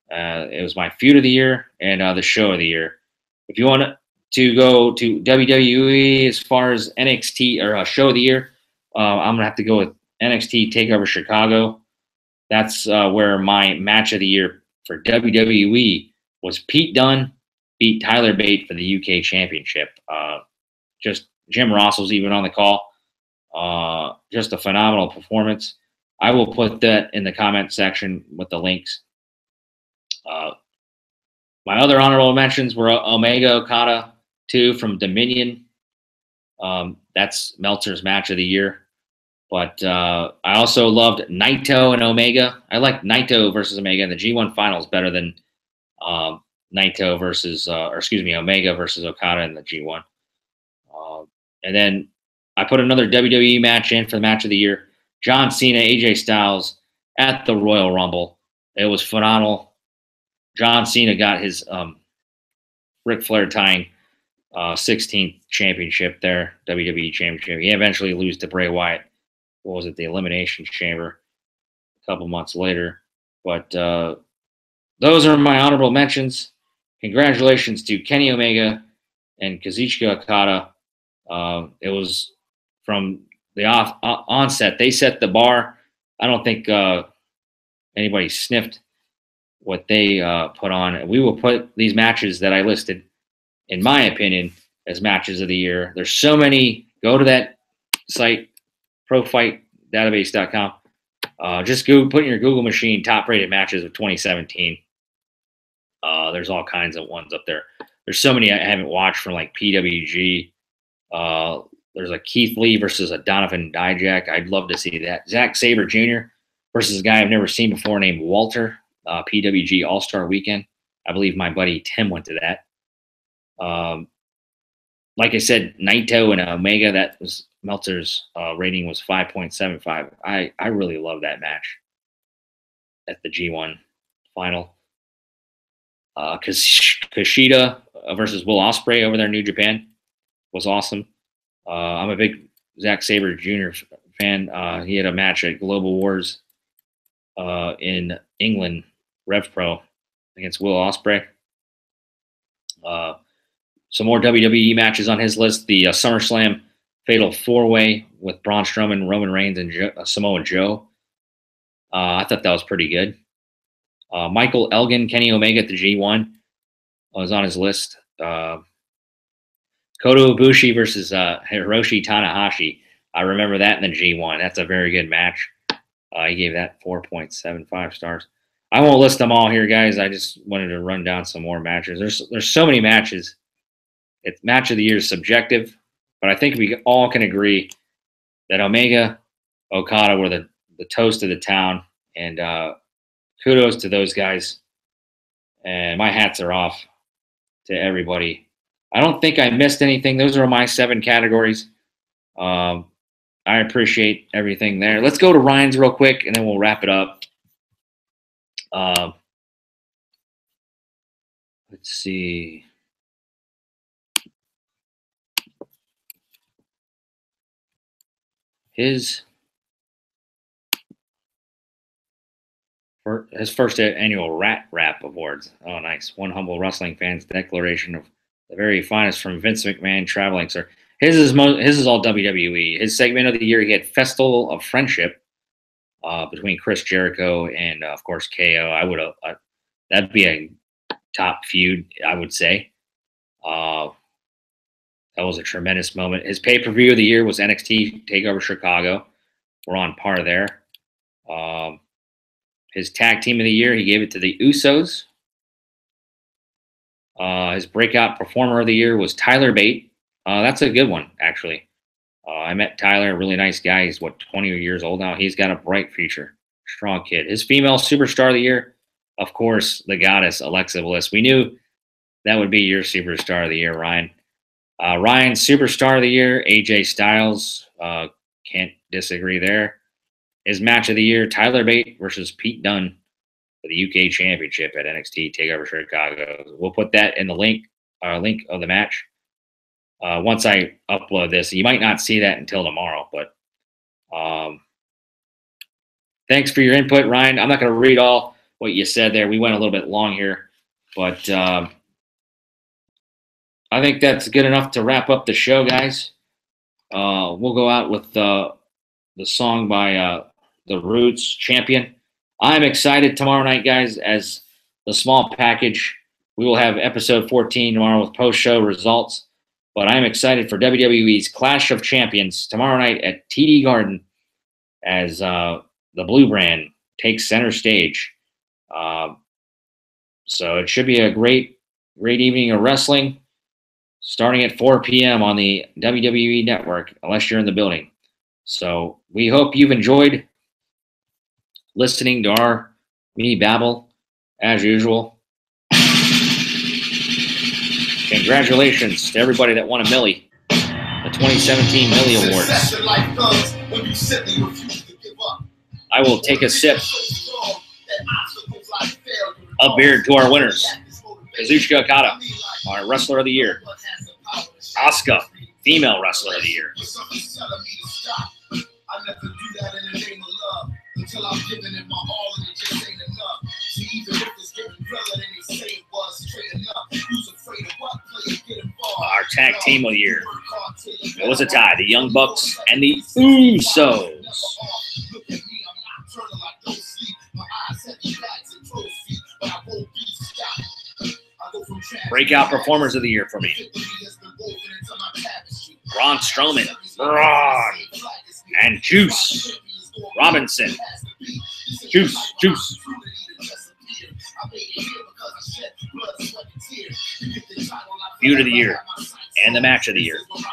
It was my feud of the year and the show of the year. If you want to go to WWE as far as NXT or show of the year, I'm going to have to go with NXT TakeOver Chicago. That's where my match of the year for WWE was Pete Dunne beat Tyler Bate for the UK Championship. Just Jim Ross was even on the call. Just a phenomenal performance. I will put that in the comment section with the links. My other honorable mentions were Omega Okada 2 from Dominion. That's Meltzer's match of the year. But I also loved Naito and Omega. I like Naito versus Omega in the G1 finals better than Naito versus, Omega versus Okada in the G1. And then I put another WWE match in for the match of the year. John Cena, AJ Styles at the Royal Rumble. It was phenomenal. John Cena got his Ric Flair tying 16th championship there, WWE Championship. He eventually lose to Bray Wyatt. What was it, the Elimination Chamber a couple months later. But those are my honorable mentions. Congratulations to Kenny Omega and Kazuchika Okada. It was from the onset. They set the bar. I don't think anybody sniffed what they put on. We will put these matches that I listed, in my opinion, as matches of the year. There's so many. Go to that site, profightdatabase.com. Just put in your Google machine top-rated matches of 2017. There's all kinds of ones up there. There's so many I haven't watched from like PWG. There's a Keith Lee versus a Donovan Dijak. I'd love to see that. Zack Sabre Jr. versus a guy I've never seen before named Walter. PWG All-Star Weekend. I believe my buddy Tim went to that. Like I said, Naito and Omega, that was Meltzer's rating was 5.75. I really love that match at the G1 final. Kushida versus Will Ospreay over there in New Japan was awesome. I'm a big Zack Sabre Jr. fan. He had a match at Global Wars in England, Rev Pro, against Will Ospreay. Some more WWE matches on his list. The SummerSlam Fatal 4-Way with Braun Strowman, Roman Reigns, and Samoa Joe. I thought that was pretty good. Michael Elgin, Kenny Omega at the G1 was on his list. Kota Ibushi versus Hiroshi Tanahashi. I remember that in the G1. That's a very good match. He gave that 4.75 stars. I won't list them all here, guys. I just wanted to run down some more matches. There's so many matches. It's match of the year is subjective, but I think we all can agree that Omega, Okada were the toast of the town, and kudos to those guys. And my hats are off to everybody. I don't think I missed anything. Those are my 7 categories. I appreciate everything there. Let's go to Ryan's real quick, and then we'll wrap it up. Let's see. His first annual Rat Rap Awards. Oh, nice. One humble wrestling fan's declaration of the very finest from Vince McMahon traveling, sir. His is all WWE. His segment of the year, he had Festival of Friendship between Chris Jericho and, of course, KO. That'd be a top feud, I would say. That was a tremendous moment. His pay-per-view of the year was NXT TakeOver Chicago. We're on par there. His tag team of the year, he gave it to the Usos. His breakout performer of the year was Tyler Bate. That's a good one, actually. I met Tyler, a really nice guy. He's, 20 years old now? He's got a bright future. Strong kid. His female superstar of the year, of course, the goddess, Alexa Bliss. We knew that would be your superstar of the year, Ryan. Ryan's superstar of the year, AJ Styles. Can't disagree there. His match of the year, Tyler Bate versus Pete Dunne for the UK Championship at NXT TakeOver Chicago. We'll put that in the link of the match. Once I upload this, you might not see that until tomorrow, but thanks for your input, Ryan. I'm not going to read all what you said there. We went a little bit long here, but I think that's good enough to wrap up the show, guys. We'll go out with the song by The Roots, Champion. I'm excited tomorrow night, guys, as the small package. We will have episode 14 tomorrow with post-show results. But I'm excited for WWE's Clash of Champions tomorrow night at TD Garden as the Blue Brand takes center stage. So it should be a great evening of wrestling starting at 4 p.m. on the WWE Network, unless you're in the building. So we hope you've enjoyed listening to me babble as usual. Congratulations to everybody that won a Millie, the 2017 Millie Awards. I will take a sip of beer to our winners. Kazuchika Okada, our Wrestler of the Year. Asuka, Female Wrestler of the Year. Our Tag Team of the Year. It was a tie. The Young Bucks and the Usos. Breakout Performers of the Year for me. Braun Strowman, Braun, and Juice Robinson. Juice. Feud of the Year and the Match of the Year. Well,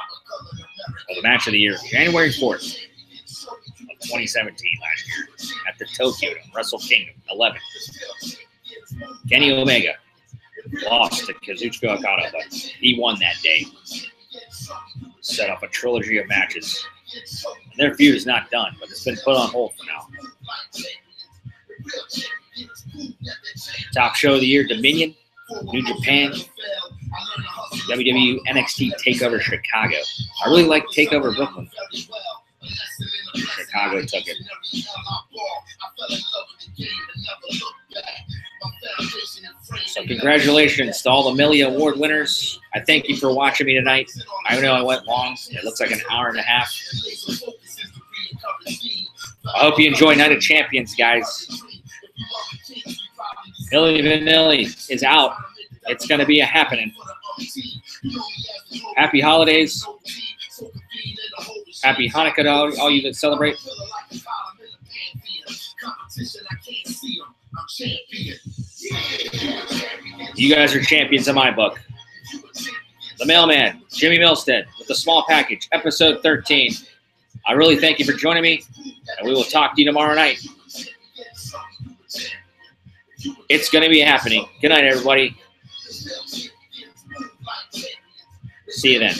the Match of the Year, January 4th of 2017 last year at the Tokyo Wrestle Kingdom 11. Kenny Omega lost to Kazuchika Okada, but he won that day. Set up a trilogy of matches. Their feud is not done, but it's been put on hold for now. Top Show of the Year, Dominion, New Japan, WWE NXT TakeOver Chicago. I really like TakeOver Brooklyn. Chicago took it. So congratulations to all the Mily Award winners. I thank you for watching me tonight. I know I went long. It looks like an hour and a half. I hope you enjoy Night of Champions, guys. Milli Vanilli is out. It's going to be a happening. Happy holidays. Happy Hanukkah to all you that celebrate. You guys are champions in my book. The Mailman, Jimmy Milstead, with the Small Package, episode 13. I really thank you for joining me, and we will talk to you tomorrow night. It's going to be happening. Good night, everybody. See you then.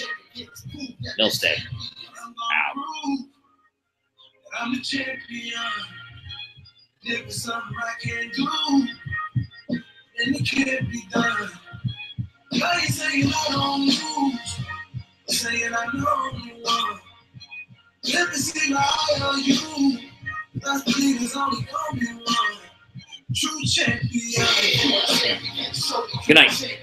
Milstead. Out. I'm a champion. There's something I can do, and it can't be done. I ain't saying I don't lose, I'm saying I know you won. Let me see how are you. That's believe there's only gonna be one true champion. Good night.